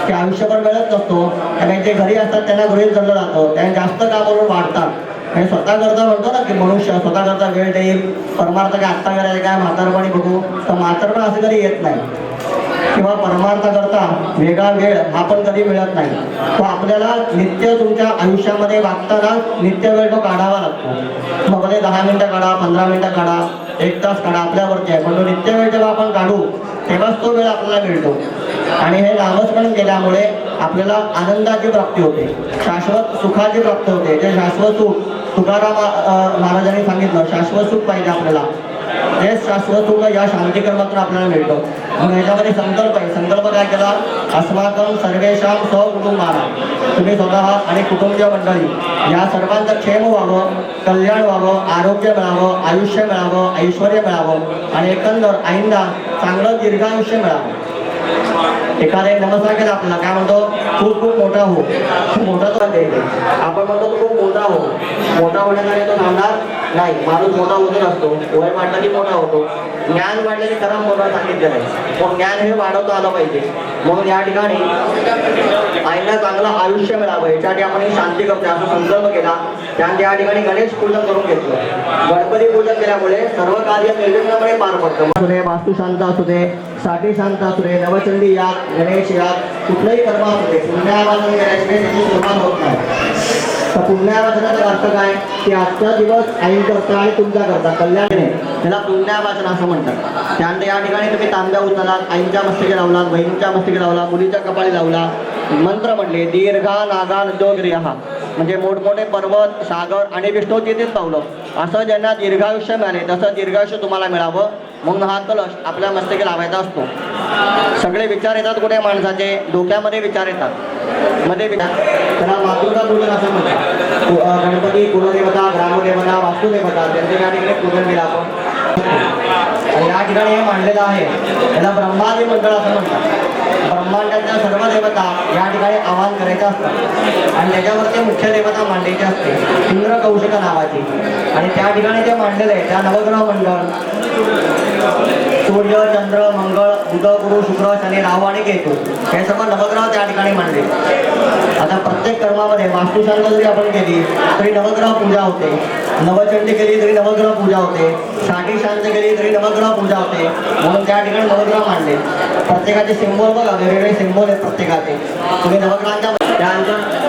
Speaker 2: की आयुष्यभर मिळत नसतो. आणि जे घरी असतात त्यांना गृहीत धरलं जातं, त्यांना जास्त कामावरून वाढतात. आणि स्वतः करता म्हणतो ना की मनुष्य स्वतः करता वेळ देईल, परमार्थ काय आत्ता करायचं काय म्हातारपणी बघू, तर म्हातारपण असं कधी येत नाही. किंवा परमार्थ करता वेगळा वेळ हा पण कधी मिळत नाही. तो आपल्याला नित्य तुमच्या आयुष्यामध्ये वागताना नित्य वेळ तो काढावा लागतो. मग भले 10 मिनिटं काढा, 15 मिनिटं काढा, 1 तास काढा, आपल्यावरती आहे. पण तो नित्य वेळ जेव्हा आपण काढू तेव्हाच तो वेळ आपल्याला मिळतो. आणि हे नामस्मरण केल्यामुळे आपल्याला आनंदाची प्राप्ती होते, शाश्वत सुखाची प्राप्ती होते. जे शाश्वत सुख तुकाराम महाराजांनी सांगितलं, शाश्वत सुख पाहिजे आपल्याला, हे शाश्वत सुख या शांतिकर्मातून आपल्याला मिळतं. म्हणून याच्यामध्ये संकल्प आहे. संकल्प काय केला? अस्माकं सर्वेषां सहकुटुंबानां, तुम्ही स्वतः आणि कुटुंबीय मंडळी या सर्वांचं क्षेम व्हावं, कल्याण व्हावं, आरोग्य मिळावं, आयुष्य मिळावं, ऐश्वर्य मिळावं आणि एकंदर आईंना चांगलं दीर्घायुष्य मिळावं. एखाद्या नमस्कार केला आपल्याला काय म्हणतो? खूप खूप मोठा हो, खूप मोठा तो आपण म्हणतो खूप मोठा हो. मोठा होण्यासाठी तो थांबणार नाही. माणूस मोठा होतच असतो, वय वाढलं की मोठा होतो. ज्ञान वाढलं की खरा मोठा सांगितलं नाही, पण ज्ञान हे वाढवता आलं पाहिजे. म्हणून या ठिकाणी आईला चांगलं आयुष्य मिळावं यासाठी आपण ही शांती करतो, असा संकल्प केला. त्यानंतर या ठिकाणी गणेश पूजन करून घेतलं. गणपती पूजन केल्यामुळे सर्व कार्य निर्विघ्नपणे पार पडतं. असू दे, वास्तुशांत असू दे, साठी शांत असू दे, नवचंडी या, गणेश या, कुठलंही कर्म असू दे, पुण्यावाचन केल्याशिवाय त्याची सुरुवात होत नाही. तर पुण्यावाचनाचा अर्थ काय की आजचा दिवस आई करता आणि तुमचा करता कल्याण आहे, त्याला पुण्यावाचन असं म्हणतात. त्यानंतर या ठिकाणी तुम्ही तांब्या उचलात, आईंच्या मस्तकी लावलात, बहिणीच्या मस्तकी लावला, मुलीच्या कपाळी लावला, मंत्र म्हणले दीर्घा नागा नद्योग्रियः, म्हणजे मोठमोठे पर्वत, सागर आणि विष्णू तिथेच पावलं. असं ज्यांना दीर्घायुष्य मिळाले तसं दीर्घायुष्य तुम्हाला मिळावं म्हणून हा कलश आपल्या मस्तकी लावायचा असतो. सगळे विचार येतात कुठे माणसाचे? डोक्यामध्ये विचार येतात, मध्ये विचार, त्याला मातृका पूजन असं म्हणतात. गणपती, कुलदेवता, ग्रामदेवता, वास्तुदेवता त्यांचे या ठिकाणी पूजन केलं आपण. आणि या ठिकाणी हे मांडलेलं आहे, त्याला ब्रह्मादी मंडळ असं म्हणतात. ब्रह्मांडाच्या सर्व देवता या ठिकाणी आवाहन करायचं असतं आणि त्याच्यावरती मुख्य देवता मांडायची असते, इंद्र कौशिक नावाची. आणि त्या ठिकाणी जे मांडलेलं आहे त्या नवग्रह मंडळ, सूर्य, चंद्र, मंगळ, बुध, गुरु, शुक्र, शनी, राहू आणि केतू हे सर्व नवग्रह त्या ठिकाणी मांडले. आता प्रत्येक कर्मामध्ये वास्तुशांत जरी आपण केली तरी नवग्रह पूजा होते, नवचंडी केली तरी नवग्रह पूजा होते, साठी शांत केली तरी नवग्रह पूजा होते. म्हणून त्या ठिकाणी नवग्रह मांडले. प्रत्येकाचे सिंबल बघा, वेगवेगळे सिंबल आहेत प्रत्येकाचे. तुम्ही नवग्रहांच्या त्यानंतर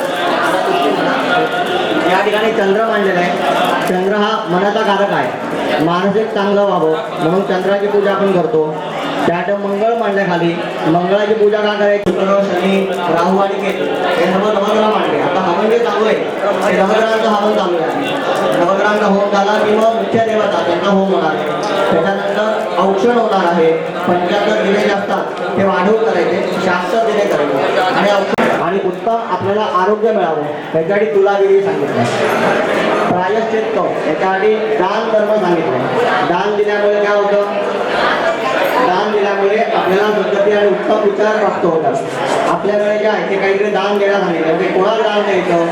Speaker 2: या ठिकाणी चंद्र मांडलेला आहे. चंद्र हा मनाचा कारक आहे, मानसिक चांगलं व्हावं म्हणून चंद्राची पूजा आपण करतो. त्यात मंगळ मांडल्या खाली, मंगळाची पूजा का करायची? शुक्र, शनी, राहू आणि केतू हे सर्व नवग्रह मांडले. आता हवन जे चालू आहे ते नवग्रहांचं हवन चालू आहे. नवग्रहांचा होम झाला की मग मुख्य देवता त्यांना होम होणार आहे. त्याच्यानंतर औक्षण होणार आहे. 75 दिवे जे असतात ते वाढवून करायचे, शास्त्र दिवे करायचे आणि आणि उत्तम आपल्याला आरोग्य मिळावं त्याच्यासाठी तुलागिरी सांगितलं. प्रायश्चित्त याच्यासाठी दान धर्म सांगितलं. दान दिल्यामुळे काय होतं? दान दिल्यामुळे आपल्याला सद्गती आणि उत्तम विचार प्राप्त होतात. आपल्याकडे जे आहे ते काहीतरी दान द्यायला सांगितलं, म्हणजे कोणाला दान द्यायचं?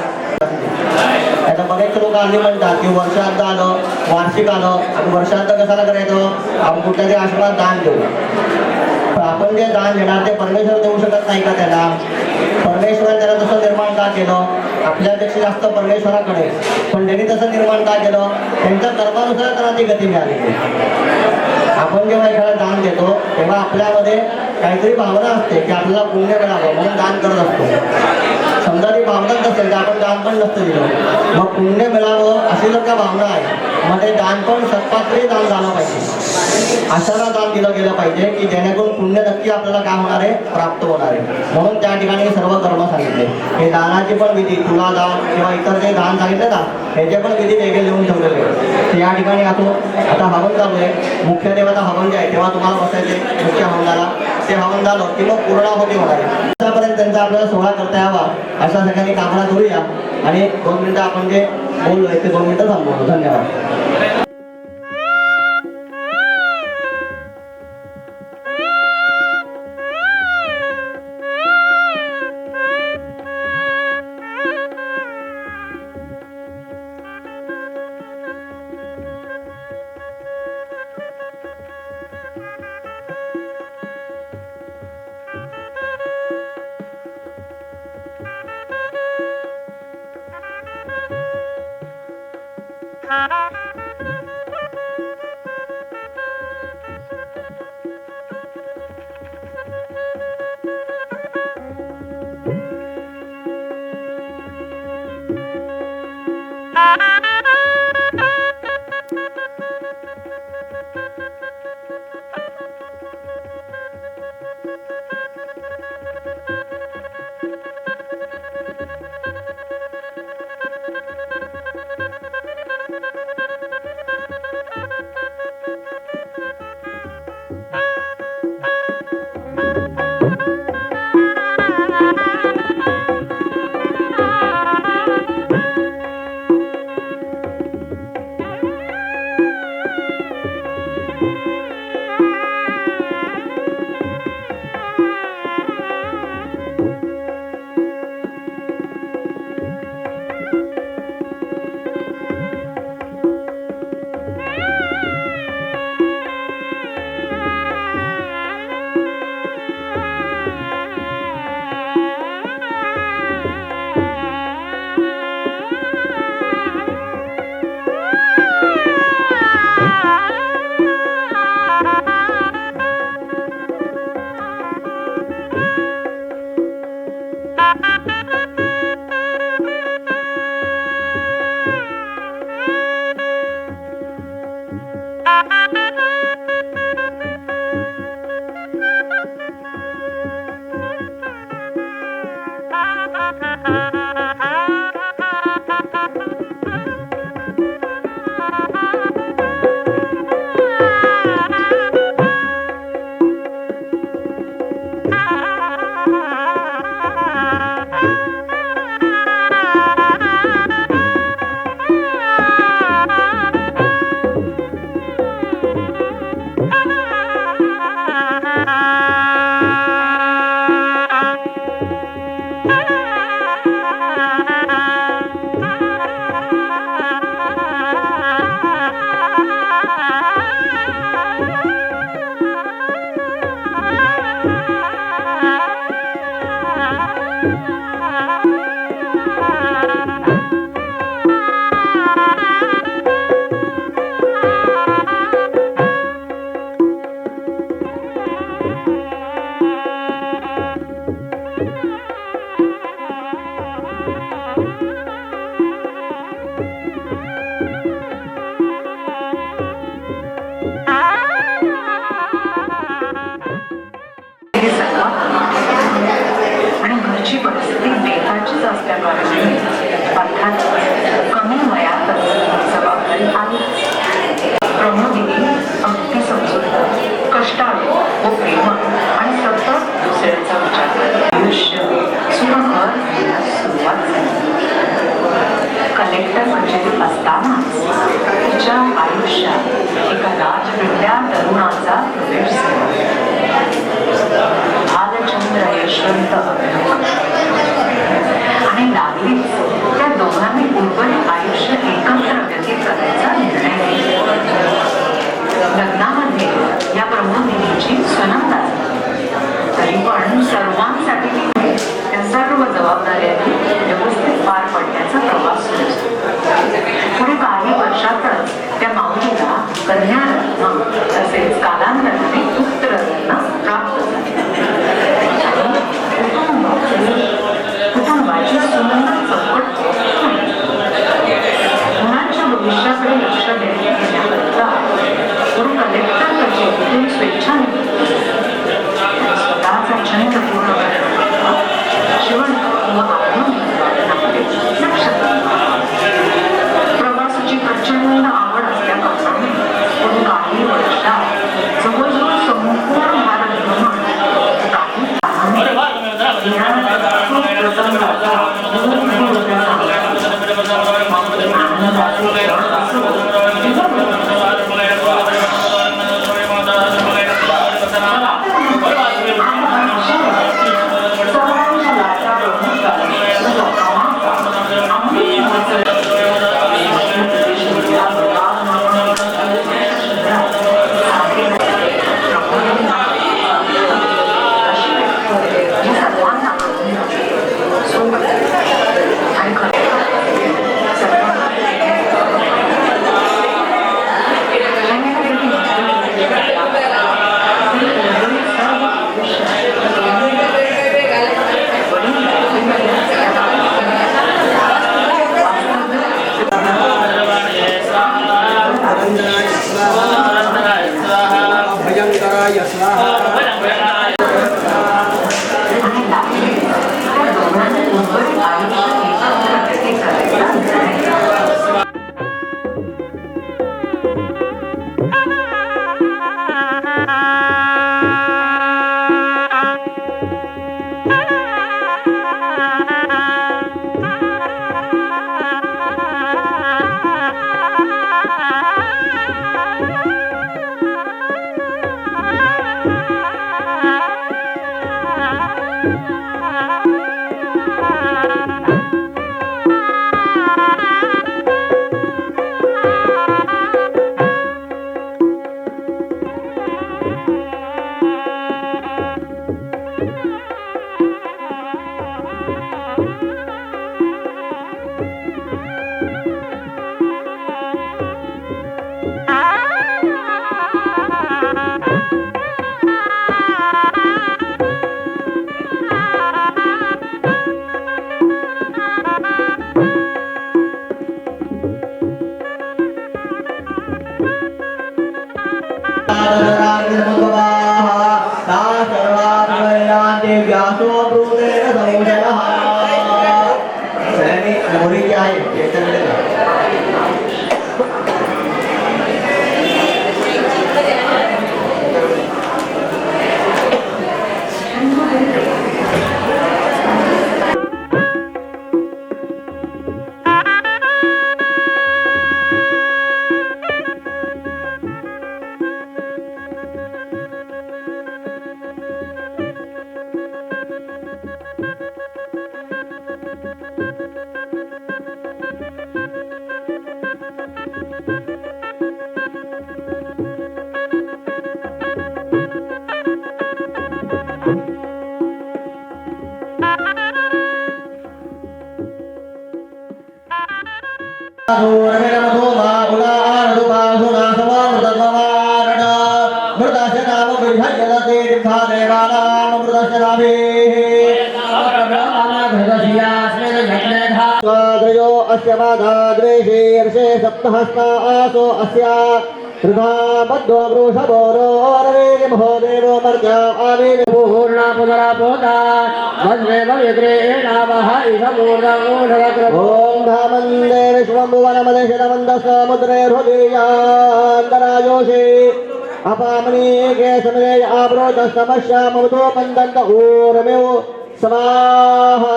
Speaker 2: आता बरेच लोक आधी म्हणतात की वर्षांत आलं, वार्षिक आलं, आणि वर्षांत कशाला करायचं? आपण कुठल्या तरी आश्रमात दान देऊ. पण आपण जे दान देणार ते परमेश्वर देऊ शकत नाही का त्याला? परमेश्वर त्याला तसं निर्माण का केलं? आपल्यापेक्षा जास्त परमेश्वराकडे, पण त्यांनी तसं निर्माण का केलं? त्यांच्या कर्मानुसार त्यांना ती गती मिळाली. आपण जेव्हा एखादा दान देतो तेव्हा आपल्यामध्ये काहीतरी भावना असते की आपल्याला पुण्य मिळावं म्हणून दान करत असतो. समजा ती भावनाच नसेल तर आपण दान पण नसतं दिलं. मग पुण्य मिळावं अशी जर का भावना आहे मग ते दान पण सत्पात्री दान झालं पाहिजे. अशाला दान दिलं गेलं पाहिजे की जेणेकरून पुण्य नक्की आपल्याला काय होणार आहे, प्राप्त होणार आहे. म्हणून त्या ठिकाणी सर्व कर्म सांगितले. हे दानाची पण विधी, तुला दान किंवा इतर जे दान सांगितले ना ह्याचे पण विधी वेगळे लिहून ठेवलेले आहेत. तर या ठिकाणी आता हवन चालू आहे. मुख्य देवता हवन जे आहे तेव्हा तुम्हाला बसायचे मुख्य हवनाला. ते हवन झालं की मग पूर्णाहुती होणार आहे. आतापर्यंत त्यांचा आपल्याला सोहळा करता यावा अशा सगळ्यांनी कामना करूया आणि 2 मिनिटं आपण जे बोललोय ते 2 मिनिटं थांबवतो. धन्यवाद.
Speaker 1: कन्या
Speaker 2: सप्तहस्ता आसो अस्या हृदा बद्धो वृषभोरोरवे महोदेवो मर्त्या आवेद पूर्णा पुनरापोता वज्रेव विग्रेणावह इषमूर्धमूढवक्र ओम धामन्दे विश्वं भुवनमदेशनमन्दसमुद्रे हृदयान्तरायोषे अपामनी के समये आव्रोतस्तमश्यामवतो पन्दन्त ऊर्मिव स्वाहा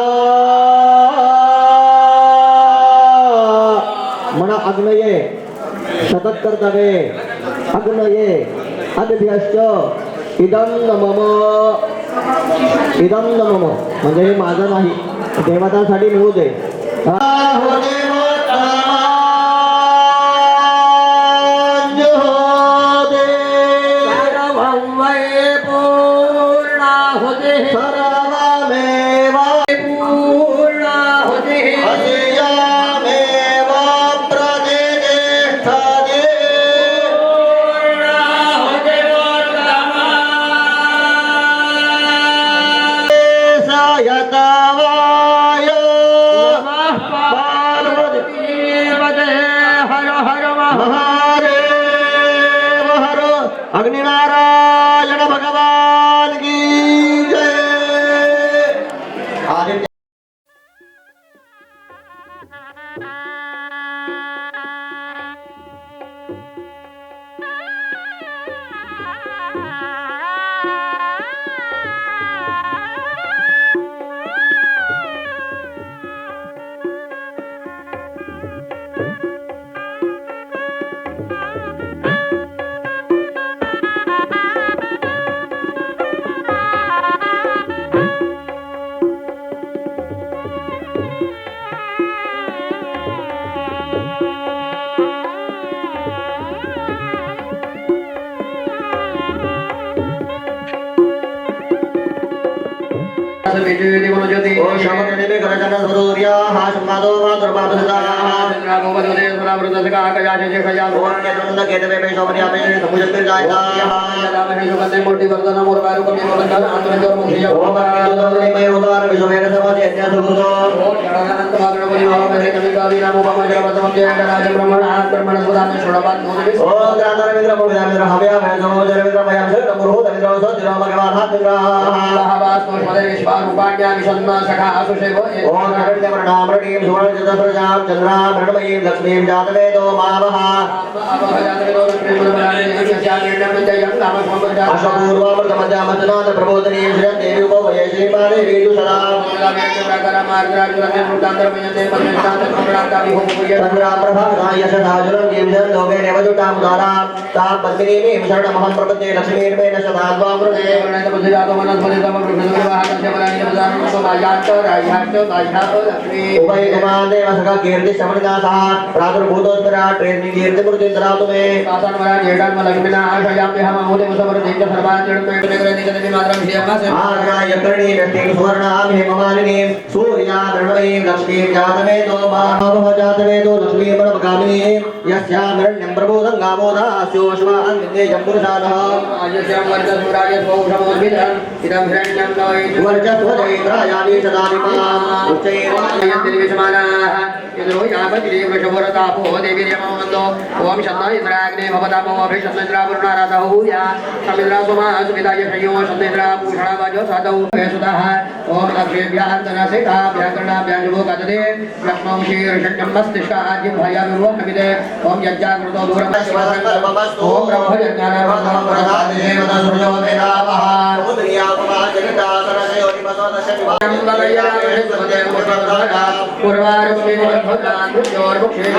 Speaker 2: मना अग्नये शतक कर्तव्ये अग्नये अद्भ्यश्च इदं नमः म्हणजे हे माझं नाही देवतांसाठी मिळू दे अग्निनारायण भगवान की जय। आदित्य
Speaker 4: इंद्रो यावग्रे वृषभरतापो देवीर्यमवन्दो ओम शन्नो इंद्राग्ने भवतामो अभिषन्निन्द्रा वरुणाराधौया समिन्द्रा सोमा सुमिताय शयो सन्निन्द्रा पूषणा वाजो साधौ सुधाः ओम लक्ष्मीभ्यः तनसिका व्याकरणाभ्याजुभो कददे लक्ष्मं शीर्षण्यं मस्तिष्का आज्यं भयाविर्वो नमिदे ओम यज्ञाकृतो दूरं शिवसङ्कल्पमस्तु ओम ब्रह्मयज्ञानार्पणं प्रसादे देवता सूर्यो मेधावः समुद्रियापमा जगता सरसे ओनिपसो दशविवाहं वलयामहे सुदेव मुखमधरा पूर्वारुपमेव भगवान् भुजोर्मुखे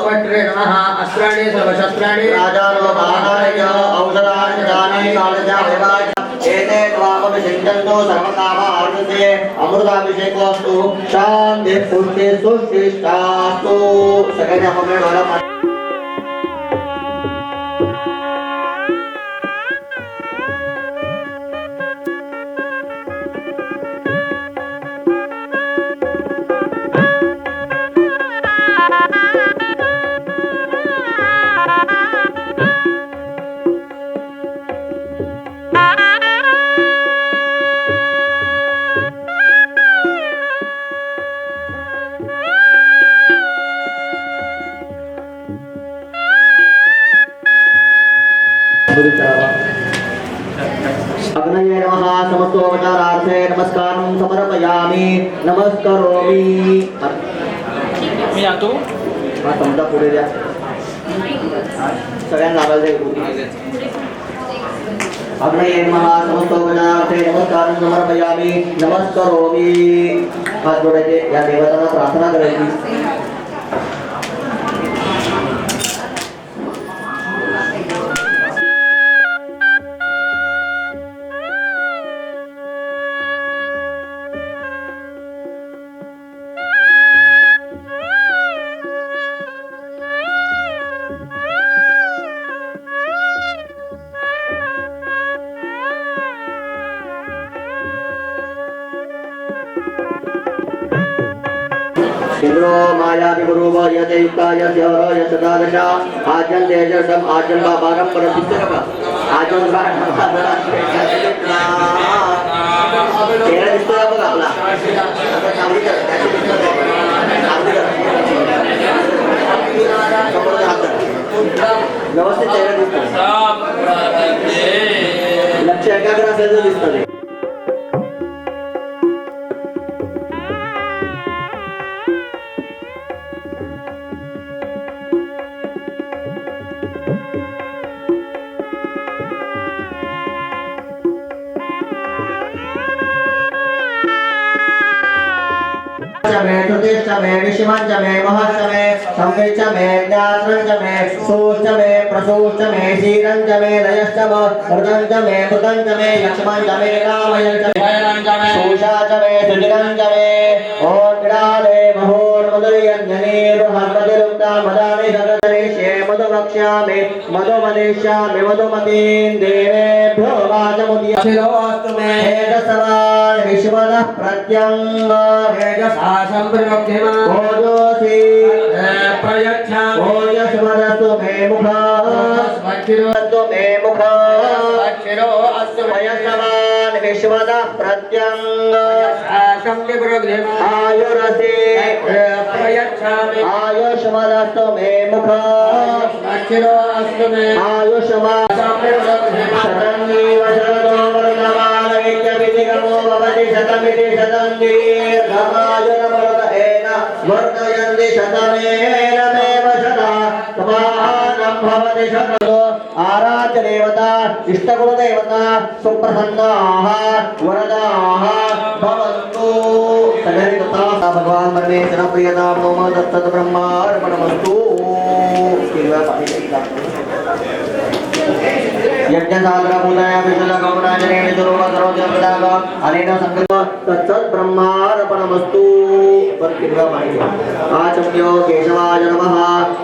Speaker 4: वट्रे नमः अस्त्राणि सर्वशस्त्राणि
Speaker 2: राजानो महाराज औषधानि दानानि कालजाविवाच एते त्वामभिषिञ्चन्तु सर्वकामार्थते अमृताभिषेकोऽस्तु शान्तिः पुष्टिः सुष्टिष्टास्तु सगळे अपमेण वाला अग्नये नमः समस्तोपचारार्थे नमस्कारं समर्पयामि नमस्करोमि
Speaker 3: मी जातो
Speaker 2: हा समजा पुढे द्या सगळ्यांना लागायला जाईल अग्नये नमः समस्तोपचारार्थे नमस्कारं समर्पयामि नमस्करोमि हात जोडायचे या देवतांना प्रार्थना करायची इंद्रो माया विगुरुव यते युक्ताय स्यवराय सदादश आजन तेजसम आजन बाबारम परसिद्धरम आजन बाबारम तेरा दिसतोय बघ आपला आता चांगली कर त्याची दिसत व्यवस्थित चेहरा दिसतो लक्ष एकाग्र असेल तर दिसतं ते मे तृतीयश्च मे विषमञ्च मे महश्च मे संविच्च मे ज्ञात्रञ्च मे सोश्च मे प्रसोश्च मे शीरञ्च मे लयश्च मे हृदञ्च मे मृदञ्च मे यक्ष्मञ्च मे कामयञ्च मे सोषाच मे सुजिरञ्च मे ॐ क्रीडाले महोर्मदुर्यञ्जनीर्हर्मदिरुक्ता मदानि सगदनेष्ये मधुवक्ष्यामि मधुमदिष्यामि मधुमतीं देवेभ्यो वाचमुदीयशिरोऽस्तु मे हेजसवान् विश्वनः प्रत्यङ्ग हेजसा संप्रयोक्तिमा ओजोसि प्रयच्छामि ओजस्वरस्तु मे मुखः स्वच्छिरोस्तु मे मुखः स्वच्छिरो अस्तु मयसवान् विश्वनः प्रत्यङ्ग आयुरसि प्रयच्छामि आयुष्मदस्तु मे मुखः स्वच्छिरो अस्तु मे आयुष्मत् शतङ्गीव शरदो वर्धमान विद्यविधिगमो भवति शतमिति शतं दीर्घमायुर्वर्धेन वर्धयन्ति शतमेनमेव शता समानं भवति शततो आराध्य देवता इष्टकुलदेवता सुप्रसन्नाः वरदाः भवन्तु सगळे तथा भगवान परमेश्वर प्रियता नमो दत्तत ब्रह्मार्पणमस्तु यज्ञ साधना पूजाया विशुद्ध गौराजनेन दुर्वकरोजपदाग अनेन संकल्प तत्सत् ब्रह्मार्पणमस्तु परकिर्वा माहिती आचम्यो केशवाय नमः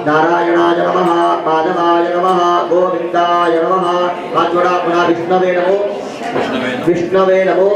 Speaker 2: नारायणाय नमः माधवाय नमः गोविन्दाय नमः आत्मना पुनः विष्णवे नमो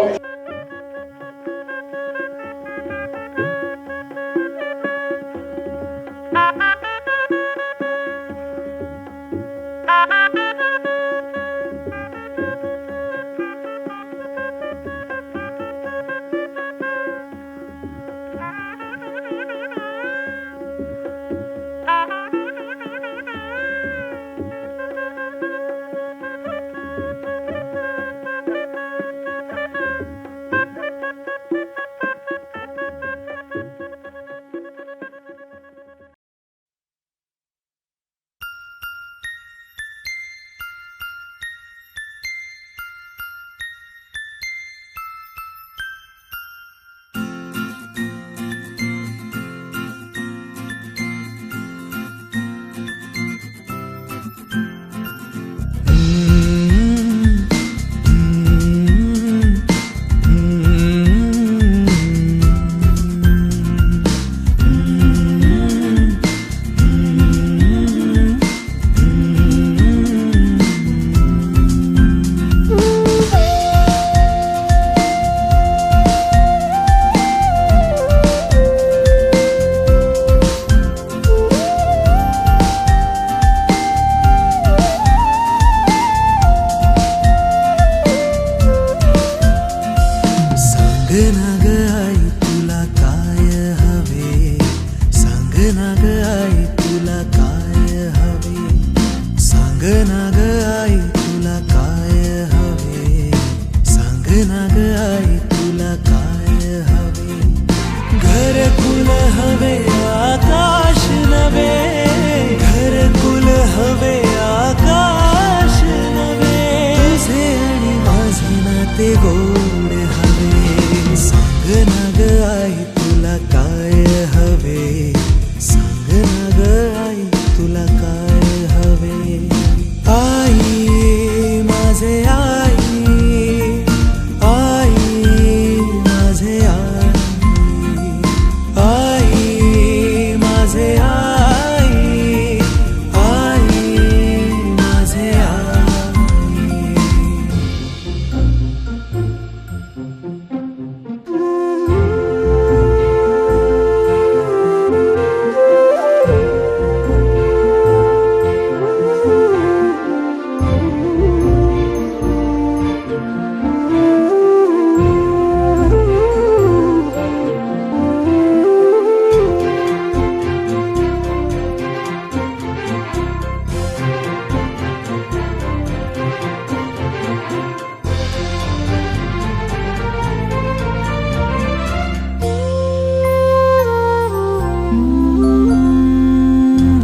Speaker 5: ते गोड हवे. सांग ना ग आई तुला काय हवे, सांग ना ग आई तुला काय हवे. आई माझे आई, आई माझे आई, आई माझे आई, आई माझे आई.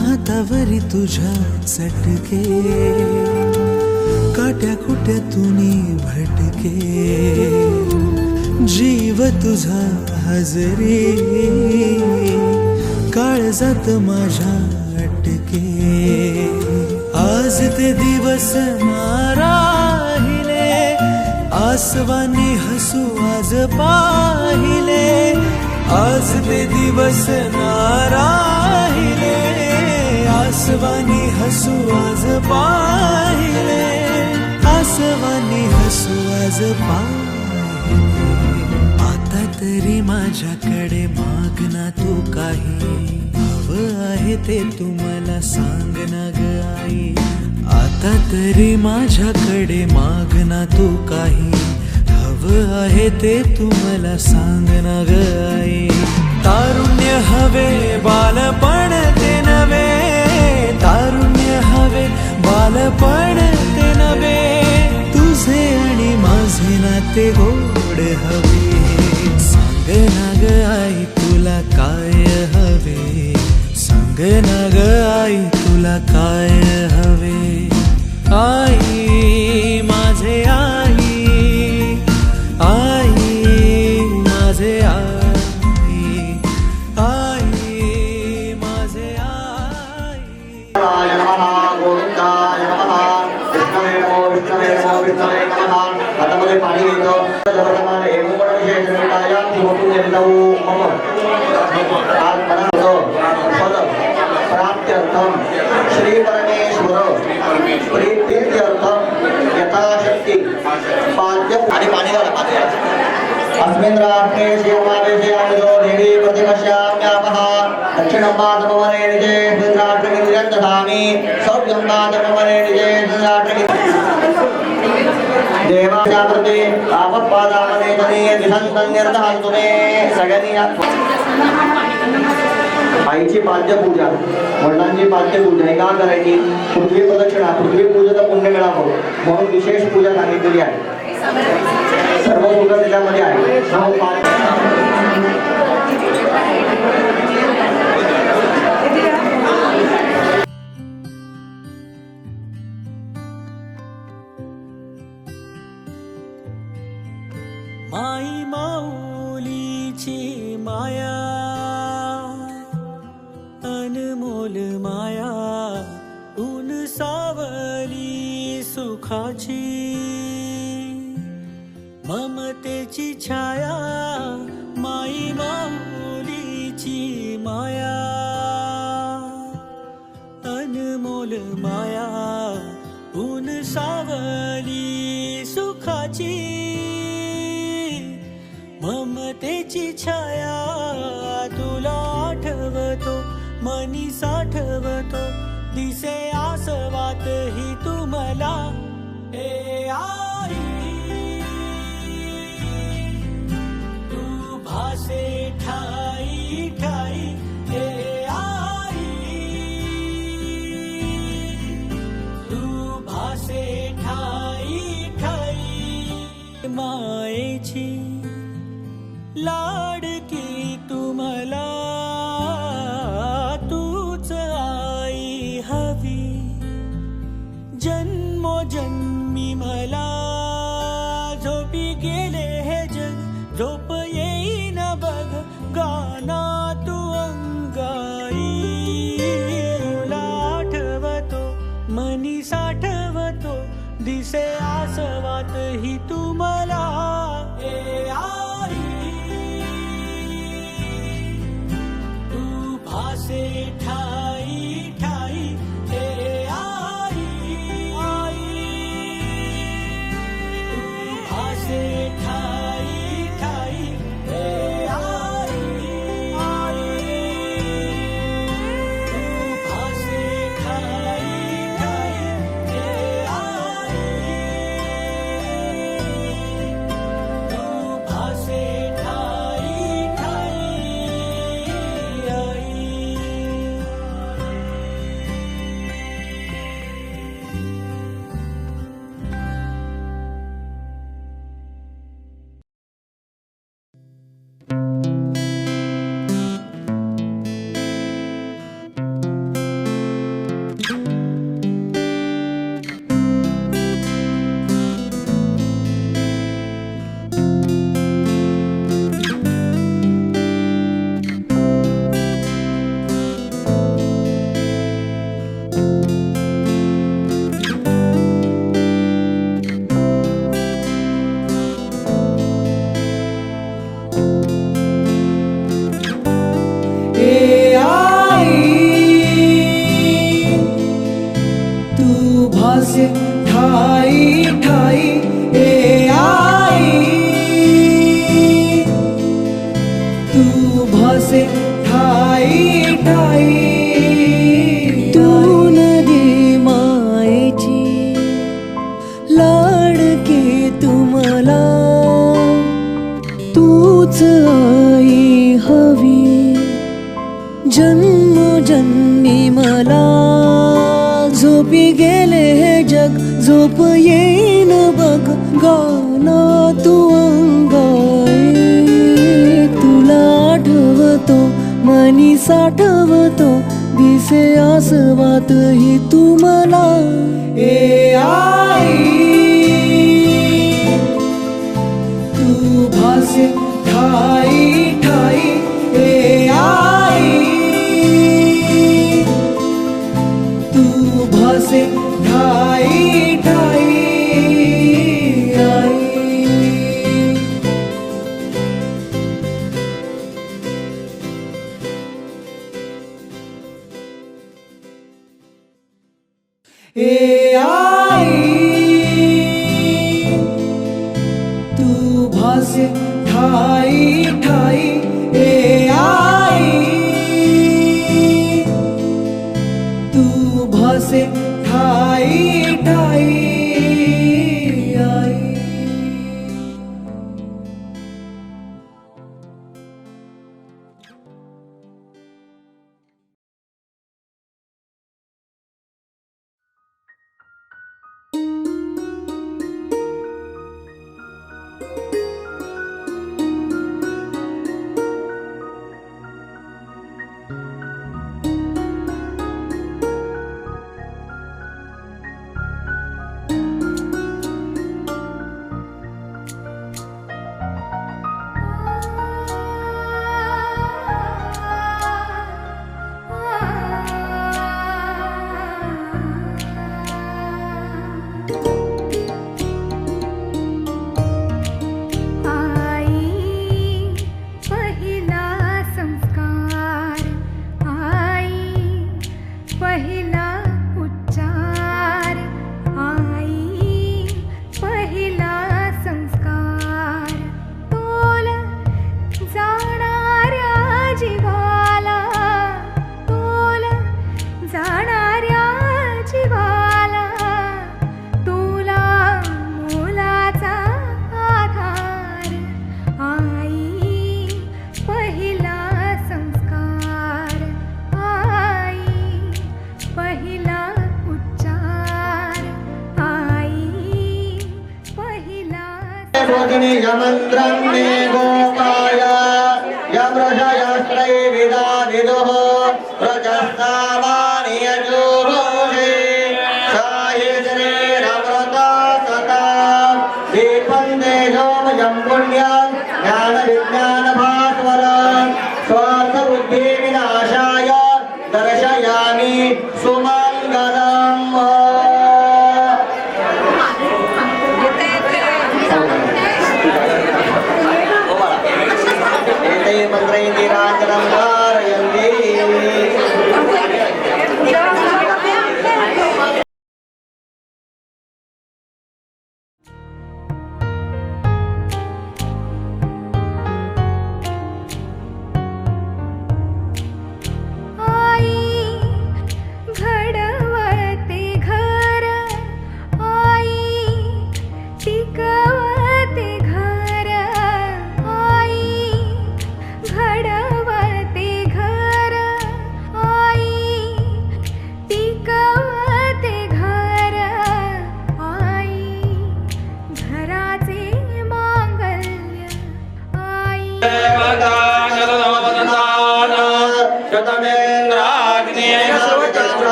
Speaker 5: हातावरी तुझ्या चटके, काट्या कुट्यातून भटके. जीव तुझा हजरी, काळजात माझ्या अटके. आज ते दिवस नाराहिले, आसवानी हसू आज पाहिले. आज ते दिवस नाराहिले, आसवानी हसू आज पाहिले. आसवानी हसू आज पाहिले. आता तरी माझ्याकडे माग ना तू काही, हवं आहे ते तू मला सांग ना ग आई. आता तरी माझ्याकडे माग ना तू काही, हवं आहे ते तू मला सांग ना ग आई. तारुण्य हवे बालपण ते नवे, तारुण्य हवे बालपण ते नवे. तुझे आणि माझे नाते गोड हवे. सांग ना ग आई तुला काय हवे, सांग ना ग आई तुला काय हवे. आई माझे आई, आई माझे आई, आई माझे आई.
Speaker 2: गोविंदाय नमः, गोविंदाय नमः. विष्णवे नमो, विष्णवे नमो, विष्णवे नमः. हातामध्ये पाणी घेतो. जपसमान एकूण विशेष निमित्तायां शिवपूज्य निमित्तौ मम आज मनातो पद प्राप्त्यर्थम श्री परमेश्वर प्रीत्यर्थम यथाशक्ती पाद्य आणि पाणी घाला पाणी घाला. अस्मिन् रात्रे शिवमादेशे आमजो देवी प्रतिपश्याम्यापः दक्षिणं पादपवने निजे सुन्द्राट्रमिन्द्रियं दधामि सौभ्यं पादपवने निजे सुन्द्राट्रमि देवाजागृते आपत्पादामनेतने दिशन्तं निर्दहन्तु मे सगळ्यांनी आईची पाद्यपूजा, वडिलांची पाद्यपूजा हे का करायची? पृथ्वी प्रदक्षिणा, पृथ्वी पूजेचं पुण्य मिळावं म्हणून विशेष पूजा सांगितलेली आहे. सर्व पूजा त्याच्यामध्ये आहे.
Speaker 5: माई माऊलीची माया, अनमोल माया, ऊन सावली सुखाची. ममतेची छाया, माई माऊलीची माया, अनमोल माया, ऊन सावली सुखाची. ममतेची छाया तुला आठवतो, मनी साठवतो, दिसे आसवात ही तुम्हाला. ए आई तू भासे ठाई ठाई. ए आई तू भासे ठाई ठाई. मायेची लाडकी तुम्हाला, तूच आई हवी. जन्मोजन्मी मला झोपी झोप येईन बघ गाना तू अंगाई तुला आठवतो मनी साठवतो दिसे आसवात ही तू मला ए आई तू भासे ठाई ठाई ए आई तू भासे ठाई ठाई ए आई तू भासे ठाई ठाई ए आई तू भासे ठाई ठाई आई ए आई तू भासे ठाई ठाई ए आई तू भासे ठाई ठाई तू नदी मायेची लाडके तुम्हाला तूच आई हवी जन्म जन्मी मला झोपी गेले हे जग झोप येईन बघ गाना तू अंगाई तुला आठवतो मनी साठवतो दिसे आसवात ही तू मला ए आई तू भासे ठाई ठाई ए आई तू भासे ठाई ठाई आई ए आई तू भासे ठाई ठाई ए आई तू भासे ठाई ठाई आई
Speaker 2: यमन्त्रं मे गोपाय यमृषयस्त्रै विदा विदुः प्रजस्तावानि यजुर्भुषे साहित्रे नम्रता सता दीपं तेजोमयं पुण्यं ज्ञान मन्त्रैर्निराजनं कारयन्ति
Speaker 6: घडवते घर आई टिकवते घर आई घडवते घर आई टिकवते घर आई घराचे मांगल्य आई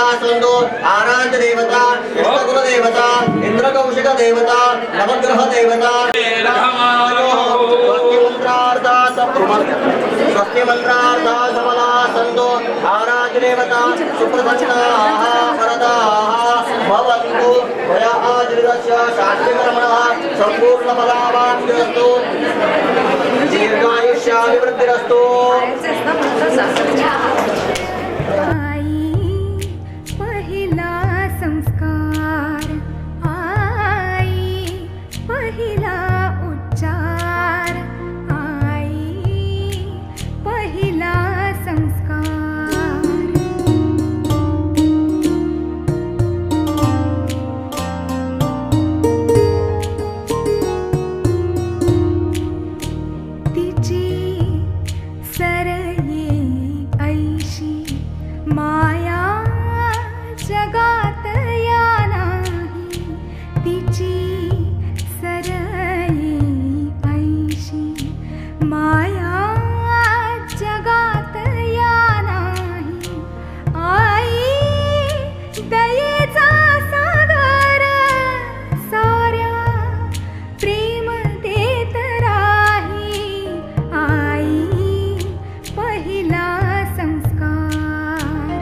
Speaker 2: आराध्य देवता इष्टकुल देवता इंद्रकौशिक देवता नवग्रह देवता स्वस्ति मंत्रार्था सबला संतो आराध्य देवता सुप्रसन्नाः वरदाः भवन्तु मया आचरितस्य शास्त्रीकर्मणः सम्पूर्णफलावाप्तिरस्तु दीर्घायुष्याभिवृद्धिरस्तु
Speaker 6: आई पहिला संस्कार आई पहिला उच्चार आई पहिला संस्कार तिची सरये ऐशी माया जगात या नाही तिची सरये ऐशी माया जगात या नाही आई दयेचा सागर साऱ्या प्रेम देत राही आई पहिला संस्कार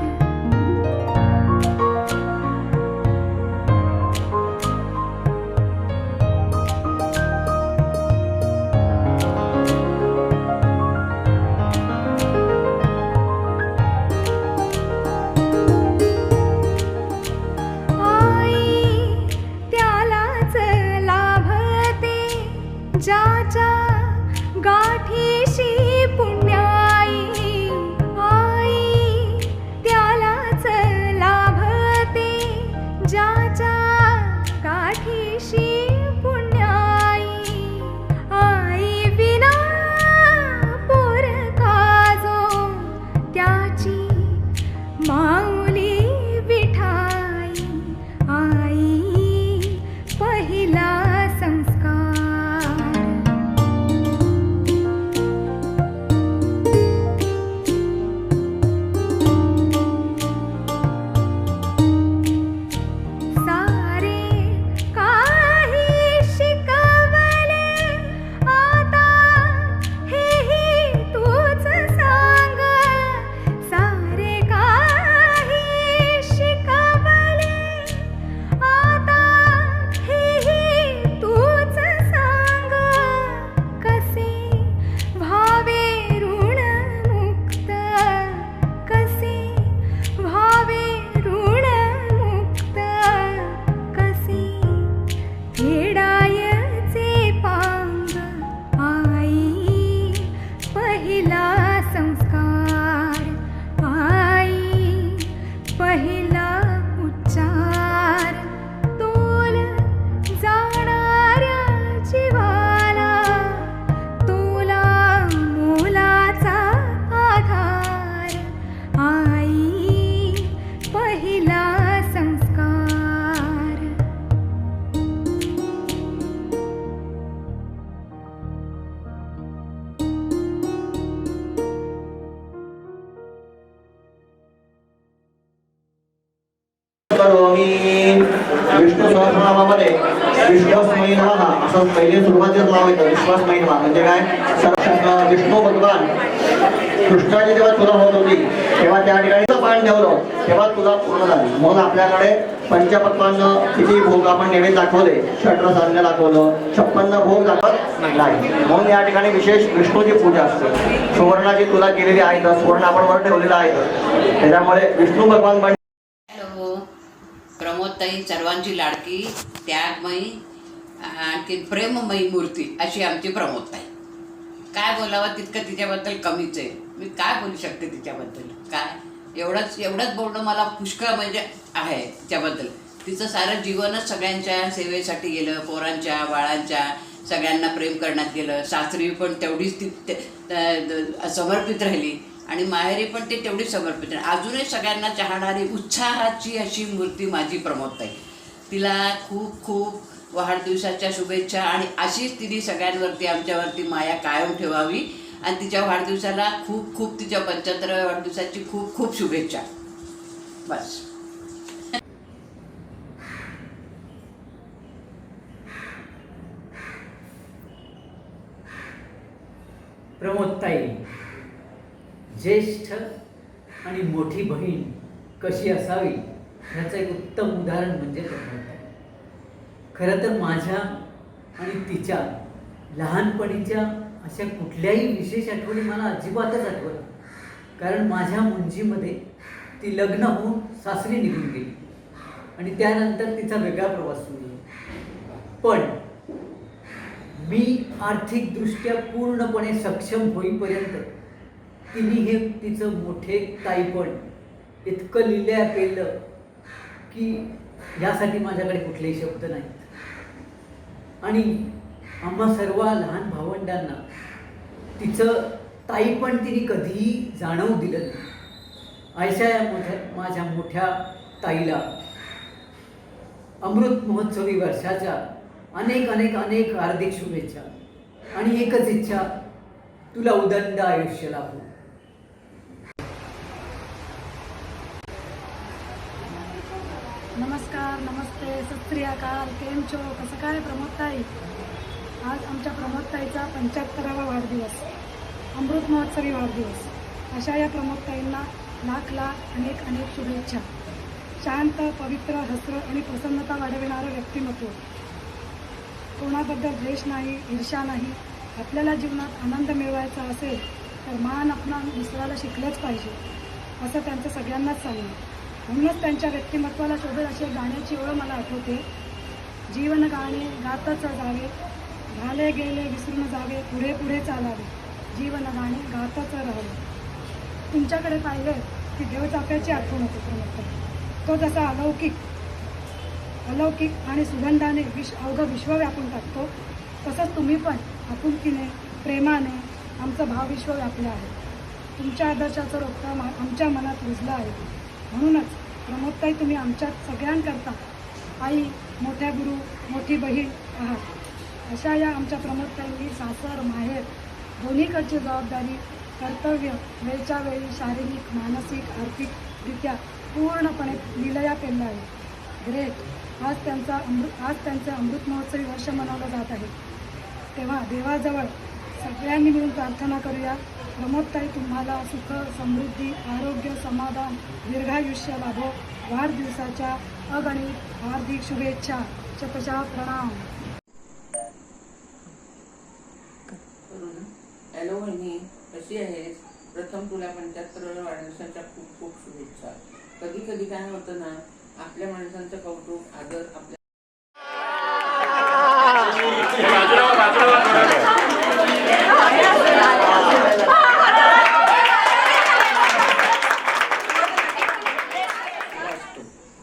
Speaker 2: विश्वासमयी नमः असं पहिले सुरुवातीला नाव येतं विश्वासमयी नमः म्हणजे काय विष्णू भगवान कृष्णाची जेव्हा तुला होत होती तेव्हा त्या ठिकाणी पान ठेवलं तेव्हा तुला पूर्ण झाली म्हणून आपल्याकडे पंचपक्वान्न किती भोग आपण नैवेद्य दाखवले षड्रस अन्न दाखवलं 56 भोग दाखवत नाही म्हणून या ठिकाणी विशेष विष्णूची पूजा असते सुवर्णाची तुला केलेली आहे तर सुवर्ण आपण वर ठेवलेलं आहे त्याच्यामुळे विष्णू भगवान पण
Speaker 7: हॅलो प्रमोदताई सर्वांची लाडकी त्यागमयी आणखी प्रेममयी मूर्ती अशी आमची प्रमोदताई काय बोलावं तितकं तिच्याबद्दल कमीच आहे मी काय बोलू शकते तिच्याबद्दल काय एवढंच बोलणं मला पुष्कळ म्हणजे आहे तिच्याबद्दल तिचं सारं जीवनच सगळ्यांच्या सेवेसाठी गेलं पोरांच्या बाळांच्या सगळ्यांना प्रेम करण्यात गेलं सासरी पण तेवढीच ती समर्पित राहिली आणि माहेरी पण ते तेवढीच समर्पित राहिली अजूनही सगळ्यांना चाहणारी उत्साहाची अशी मूर्ती माझी प्रमोदताई तिला खूप खूप वाढदिवसाच्या शुभेच्छा आणि अशीच तिने सगळ्यांवरती आमच्यावरती माया कायम ठेवावी आणि तिच्या वाढदिवसाला खूप खूप तिच्या 75व्या वाढदिवसाची खूप खूप शुभेच्छा बस
Speaker 8: प्रमोदताई ज्येष्ठ आणि मोठी बहीण कशी असावी ह्याचं एक उत्तम उदाहरण म्हणजे प्रमोदताई खरं तर माझ्या आणि तिच्या लहानपणीच्या अशा कुठल्याही विशेष आठवणी मला अजिबातच आठवत कारण माझ्या मुंजीमध्ये ती लग्न होऊन सासरी निघून गेली आणि त्यानंतर तिचा वेगळा प्रवास सुरू झाला पण मी आर्थिकदृष्ट्या पूर्णपणे सक्षम होईपर्यंत तिने हे तिचं मोठे ताईपण इतकं लिहिल्या पेललं की यासाठी माझ्याकडे कुठलेही शब्द नाहीत आणि आम्हा सर्व लहान भावंडांना तिचं ताईपण तिने कधीही जाणवू दिलं नाही अशा या माझ्या मोठ्या ताईला अमृत महोत्सवी वर्षाच्या अनेक अनेक अनेक हार्दिक शुभेच्छा आणि एकच इच्छा तुला उदंड आयुष्य लाभो
Speaker 9: नमस्कार नमस्ते सत श्री अकाल केम छो कसं काय प्रमोदताई आज आमच्या प्रमोदताईचा 75वा वाढदिवस अमृत महोत्सवी वाढदिवस अशा या प्रमोदताईंना लाख लाख अनेक अनेक शुभेच्छा शांत पवित्र हसरं आणि प्रसन्नता वाढविणारं व्यक्तिमत्व कोणाबद्दल द्वेष नाही ईर्ष्या नाही आपल्याला जीवनात आनंद मिळवायचा असेल तर मान अपमान विसरायला शिकलंच पाहिजे असं त्यांचं सगळ्यांनाच सांगणं म्हणूनच त्यांच्या व्यक्तिमत्वाला शोधत अशी गाण्याची ओळ मला आठवते जीवन गाणे गातच जावे झाले गेले विसरून जावे पुढे पुढे चालावे जीवन गाणे गातच राहावे तुमच्याकडे पाहिले की देवचाफ्याची आठवण होते प्रमोद तो जसा अलौकिक आणि सुगंधाने अवघं विश्व व्यापून टाकतो तसंच तुम्ही पण आपुलकीने प्रेमाने आमचं भावविश्व व्यापलं आहे तुमच्या आदर्शाचं रोखता आमच्या मनात रुजलं आहे म्हणूनच प्रमोदताई तुम्ही आमच्या सगळ्यांकरता आई मोठ्या गुरु मोठी बहीण आहात अशा या आमच्या प्रमोदताईंनी सासर माहेर दोन्हीकडची जबाबदारी कर्तव्य वेळच्या वेळी शारीरिक मानसिक आर्थिकरित्या पूर्णपणे लीलया पेललं आहे ग्रेट आज त्यांचं अमृत महोत्सवी वर्ष मनवलं जात आहे तेव्हा देवाजवळ सगळ्यांनी मिळून प्रार्थना करूया प्रमोदताई तुम्हाला सुख समृद्धी आरोग्य समाधान दीर्घायुष्य लाभो वाढदिवसाच्या अगणित हार्दिक शुभेच्छा शतशः प्रणाम
Speaker 7: हॅलो वहिनी कशी आहेस प्रथम तुला 75व्या वाढदिवसाच्या खूप खूप शुभेच्छा कधी कधी काय होतं ना आपल्या माणसांचं कौतुक आदर आपल्या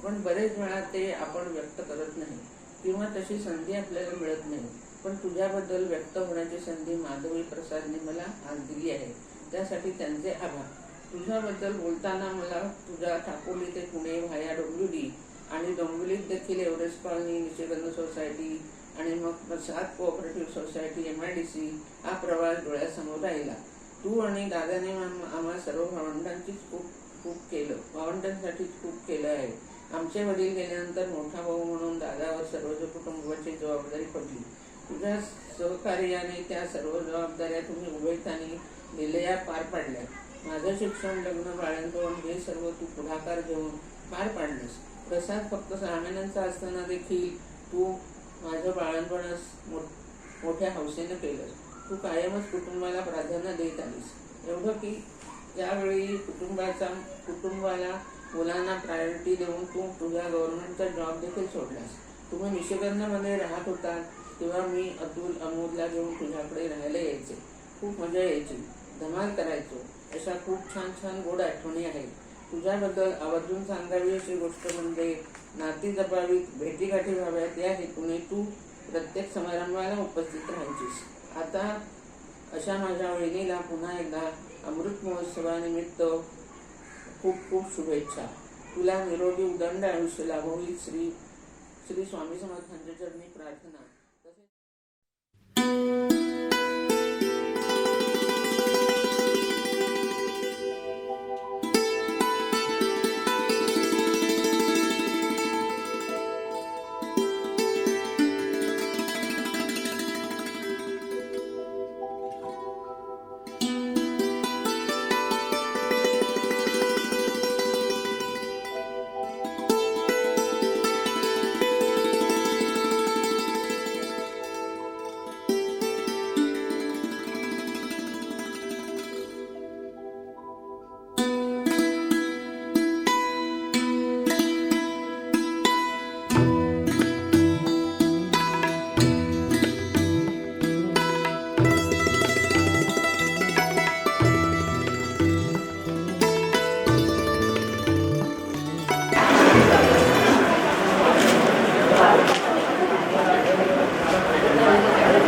Speaker 7: पण बरेच वेळा ते आपण व्यक्त करत नाही किंवा तशी संधी आपल्याला मिळत नाही पण तुझ्याबद्दल व्यक्त होण्याची संधी माधवी प्रसादने मला आज दिली आहे त्यासाठी त्यांचे आभार तुझ्याबद्दल बोलताना मला तुझ्या ठाकोली ते पुणे व्हाया डोंबिवली आणि डोंबिवलीत देखील एव्हरेस्ट कॉलनी निशिगंध सोसायटी आणि मग 7 कोऑपरेटिव्ह सोसायटी MIDC हा प्रवास डोळ्यासमोर राहिला तू आणि दादाने आम्हा सर्व भावंडांसाठीच खूप केलं आहे
Speaker 10: आमचे वडील गेल्यानंतर मोठा भाऊ म्हणून दादावर सर्व कुटुंबाची जबाबदारी पडली. तुझ्या सहकार्याने त्या सर्व जबाबदाऱ्या तुम्ही उभयतानी दिलेल्या पार पाडल्या. माझं शिक्षण, लग्न, बाळंतपण हे सर्व तू पुढाकार घेऊन पार पाडलेस. प्रसाद फक्त 6 महिन्यांचा असताना देखील तू माझं बाळंतपणास मोठ्या हौसेनं केलंस. तू कायमच कुटुंबाला प्राधान्य देत आलीस. एवढं की ज्यावेळी कुटुंबाला मुलांना प्रायोरिटी देऊन तू तुझ्या गव्हर्नमेंटचा जॉब देखील सोडलास. तुम्ही मिशिगनमध्ये राहत होता तेव्हा मी अतुल, अमोलला घेऊन तुझ्याकडे राहायला यायचे. खूप मजा यायची, धमाल करायचो. अशा खूप छान छान गोड आठवणी आहेत. तुझ्याबद्दल आवर्जून सांगावी अशी गोष्ट म्हणजे नाती जपावीत, भेटीगाठी व्हाव्यात या हेतूने तू प्रत्येक समारंभाला उपस्थित राहायचीस. आता अशा माझ्या वहिनीला पुन्हा एकदा अमृत महोत्सवानिमित्त खूप खूप शुभेच्छा. तुला निरोगी उदंड आयुष्य लाभो ही श्री स्वामी समर्थांच्या चरणी प्रार्थना.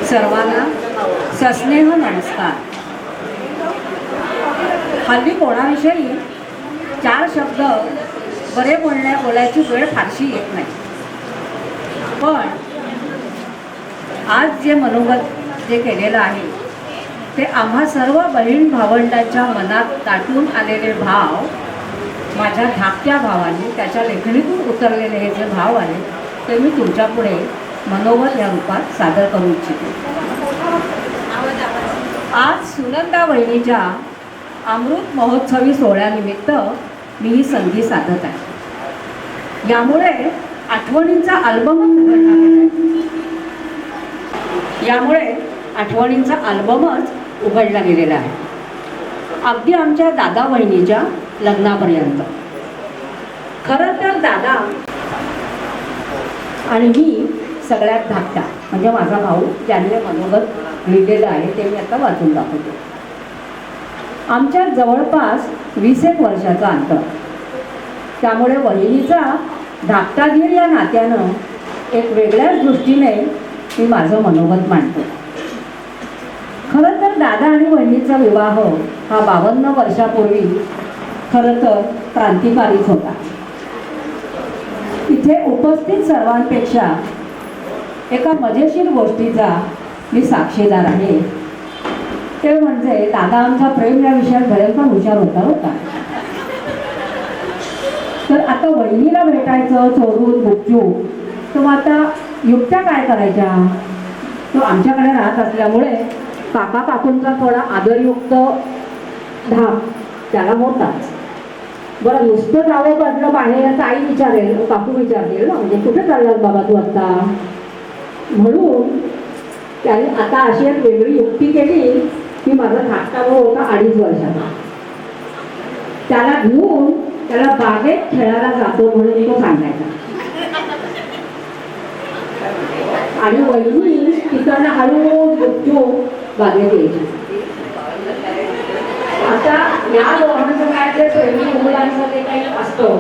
Speaker 11: सर्वांना सस्नेह नमस्कार. हल्ली कोणाविषयी 4 शब्द बरे बोलायची वेळ फारशी येत नाही. पण आज जे मनोगत जे केलेलं आहे ते आम्हा सर्व बहीण भावंडांच्या मनात दाटून आलेले भाव, माझ्या धाकट्या भावाने त्याच्या लेखणीतून उतरलेले हे जे भाव आले ते मी तुमच्यापुढे मनोगत या रूपात सादर करू इच्छिते. आज सुनंदा वहिनीच्या अमृत महोत्सवी सोहळ्यानिमित्त मी ही संधी साधत आहे. यामुळे आठवणींचा अल्बमच उघडला गेलेला आहे. अगदी आमच्या दादा वहिनीच्या लग्नापर्यंत. खरं तर दादा आणि मी सगळ्यात धाकटा, म्हणजे माझा भाऊ ज्याने मनोगत लिहिलेलं आहे ते मी आता वाचून दाखवतो. आमच्यात जवळपास 20 वर्षाचं अंतर. त्यामुळे वहिनीचा धाकटागीर या नात्यानं एक वेगळ्याच दृष्टीने मी माझं मनोगत मांडतो. खरं तर दादा आणि वहिनीचा विवाह हा 52 वर्षापूर्वी खरं तर क्रांतिकारीच होता. इथे उपस्थित सर्वांपेक्षा एका मजेशीर गोष्टीचा मी साक्षीदार आहे. ते म्हणजे दादा आमचा प्रेम या विषयात भयंकर हुशार होता. तर आता वहिनीला भेटायचं चोरून गुपचूप, तर मग आता युक्त्या काय करायच्या. तो आमच्याकडे राहत असल्यामुळे काका काकूंचा थोडा आदरयुक्त धाक त्याला होताच. बरं, नुसतं जावं बदलं बाहेर तर आई विचारेल, काकू विचारतील ना, म्हणजे कुठे चाललास बाबा तू आत्ता. म्हणून त्याने आता अशी एक वेगळी युक्ती केली की माझा धाकटा भाऊ होता 2.5 वर्षाचा. त्याला घेऊन त्याला बागेत खेळायला जातो म्हणून तो सांगायचा. आणि वहिनी तिकडनं हळूच गुपचूप बागेत यायची. आता या दोघांचं काय ते प्रेमी मुलांचं जे काही असतं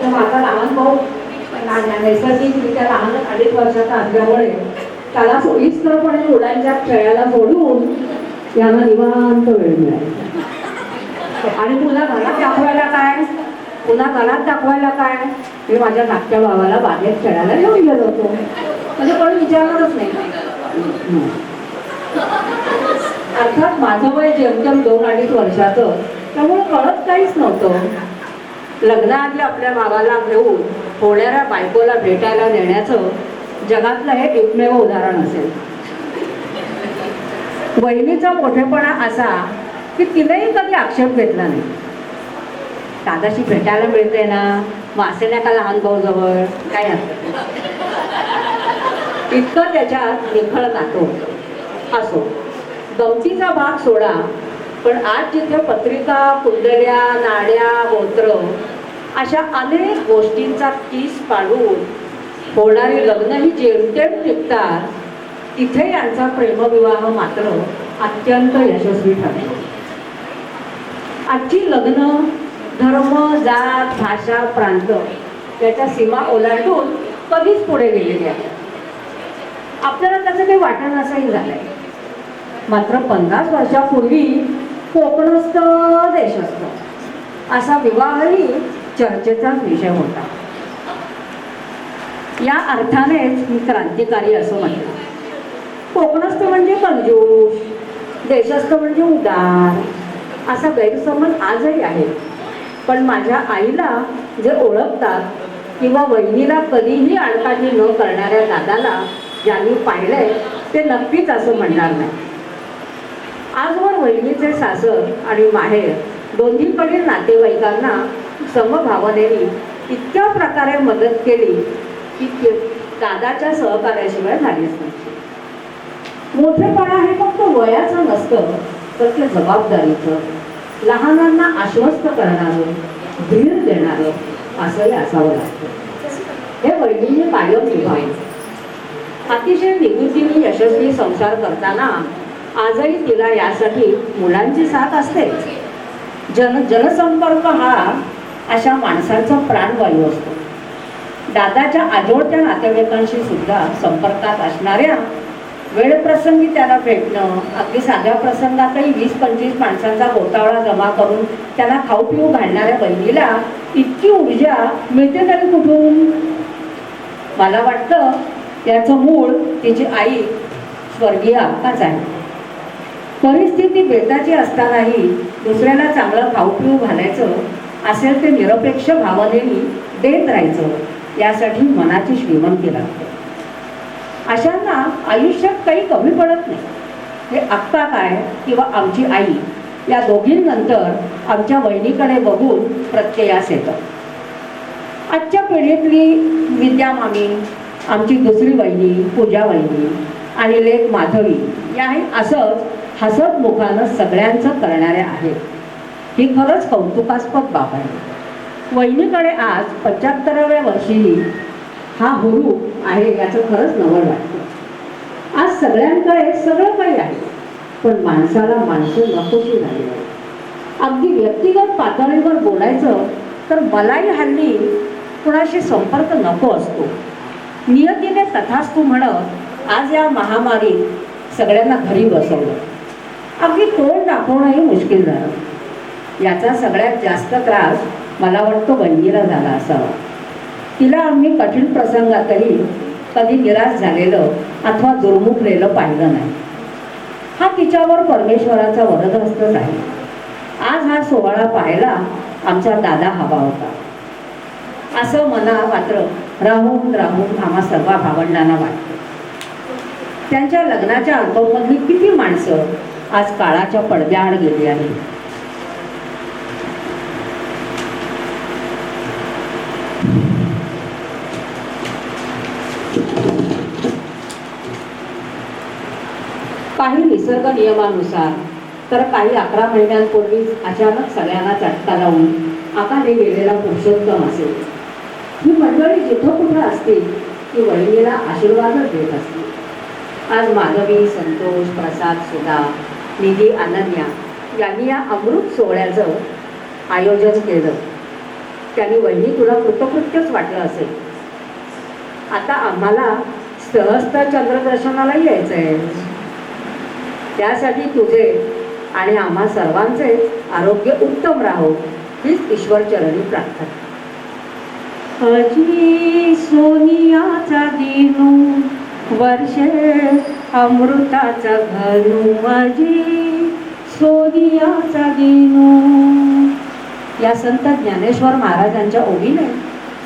Speaker 11: तर माझा लहान भाऊ नैसर्गिकरित्या लहान 2.5 वर्षाचा असल्यामुळे त्याला सोयीस्करपणे मुलांच्या खेळायला सोडून यांना निवांत वेळ मिळायचा. आणि पुन्हा घरात दाखवायला काय मी माझ्या धाकट्या भावाला बागेत खेळायला घेऊन गेलो होतो. म्हणजे कोणी विचारणारच नाही. अर्थात माझं वय जेमतेम 2-2.5 वर्षाचं, त्यामुळे कळत काहीच नव्हतं. लग्नाआधी आपल्या भावाला घेऊन होणाऱ्या बायकोला भेटायला नेण्याचं जगातलं हे एकमेव उदाहरण असेल. वहिनीचा मोठेपणा असा की तिनेही कधी आक्षेप घेतला नाही. दादाशी भेटायला मिळते ना, मग असेल ना का लहान भाऊ जवळ काय असतं, इतकं त्याच्यात निखळ नातं होतं. असो, गमतीचा भाग सोडा, पण आज जिथे पत्रिका, कुंडल्या, नाड्या, गोत्र अशा अनेक गोष्टींचा कीस पाडून होणारी लग्नही जेमतेम टिकतात, तिथे यांचा प्रेमविवाह मात्र अत्यंत यशस्वी ठरतो. आजची लग्न धर्म, जात, भाषा, प्रांत याच्या सीमा ओलांडून कधीच पुढे गेलेली आहे. आपल्याला त्याचं काही वाटण असंही झालंय. मात्र 50 वर्षापूर्वी कोकणस्थ देशस्थ असा विवाहही चर्चेचाच विषय होता. या अर्थानेच मी क्रांतिकारी असं म्हटलं. कोकणस्थ म्हणजे कंजूस, देशस्थ म्हणजे उदार असा गैरसमज आजही आहे. पण माझ्या आईला जे ओळखतात किंवा वहिनीला कधीही आडकाठी न करणाऱ्या दादाला ज्यांनी पाहिलंय ते नक्कीच असं म्हणणार नाही. आजवर वहिनीचे सासर आणि माहेर दोन्हीकडील नातेवाईकांना समभावनेने इतक्या प्रकारे मदत केली की दादाच्या सहकार्याशिवाय झालीच नाही. मोठेपणा हे फक्त वयाचं नसतं, तर ते जबाबदारीचं, लहानांना आश्वस्त करणारं, धीर देणारं असंही असावं लागतं. हे वहिनीने कायम निभावलं. अतिशय निगुतीने यशस्वी संसार करताना आजही तिला यासाठी मुलांची साथ असते. जनसंपर्क हा अशा माणसाचा प्राणवायू असतो. दादाच्या आजोळच्या नातेवाईकांशी सुद्धा संपर्कात असणाऱ्या, वेळप्रसंगी त्याला भेटणं, अगदी साध्या प्रसंगातही 20-25 माणसांचा गोतावळा जमा करून त्यांना खाऊ पिऊ घालणाऱ्या बहिणीला इतकी ऊर्जा मिळते तरी कुठून? मला वाटतं याचं मूळ तिची आई स्वर्गीय अक्काच आहे. परिस्थिती बेताची असतानाही दुसऱ्याला चांगलं खाऊ पिऊ घालायचं असेल ते निरपेक्ष भावनेने देत राहायचं, यासाठी मनाची श्रीमंती लागते. अशांना आयुष्यात काही कमी पडत नाही. हे अक्का काय किंवा आमची आई या दोघींनंतर आमच्या वहिनीकडे बघून प्रत्ययास येतं. आजच्या पिढीतली विद्या मामी, आमची दुसरी वहिनी पूजा वहिनी आणि लेक माधवी याही असंच हसत मुखानं सगळ्यांचं करणाऱ्या आहेत. ही खरंच कौतुकास्पद बाब आहे. वहिनीकडे आज 75व्या वर्षी हा हुरूप आहे याचं खरंच नवल वाटतं. आज सगळ्यांकडे सगळं काही आहे, पण माणसाला माणसं नकोशी झाली आहे. अगदी व्यक्तिगत पातळीवर बोलायचं तर मलाही हल्ली कुणाशी संपर्क नको असतो. नियतीने तथास्तु म्हणत आज या महामारीत सगळ्यांना घरी बसवलं. अगदी तोंड दाखवणंही मुश्किल झालं. याचा सगळ्यात जास्त त्रास मला वाटतं वहिनीला झाला असावा. तिला आम्ही कठीण प्रसंगातही कधी निराश झालेलं अथवा दुर्मुखलेलं पाहिलं नाही. हा तिच्यावर परमेश्वराचा वरदहस्तच आहे. आज हा सोहळा पाहायला आमचा दादा हवा होता असं मना मात्र राहून राहून आम्हा सर्व भावंडांना वाटतं. त्यांच्या लग्नाच्या अल्बममधली किती माणसं आज काळाच्या पडद्याआड गेली आहेत. काही निसर्ग नियमानुसार तर काही 11 महिन्यांपूर्वीच अचानक सगळ्यांना चटका लावून आकाने गेलेला पुरुषोत्तम असेल. ही मंडळी जिथं कुठं असतील ती वहिनीला आशीर्वादच देत असतील. आज माधवी, संतोष, प्रसाद, सुधा, निधी, अनन्या यांनी या अमृत सोहळ्याचं आयोजन केलं. त्यांनी वहिनी तुला कृतकृत्यच वाटलं असेल. आता आम्हाला सहस्थ चंद्रदर्शनालाही यायचं आहे. त्यासाठी तुझे आणि आम्हा सर्वांचे आरोग्य उत्तम राहो हीच ईश्वरचरणी प्रार्थना. अजी सोनियाचा दिनू वर्षे अमृताचा घनू, अजी सोनियाचा दिनू. या संत ज्ञानेश्वर महाराजांच्या ओघीने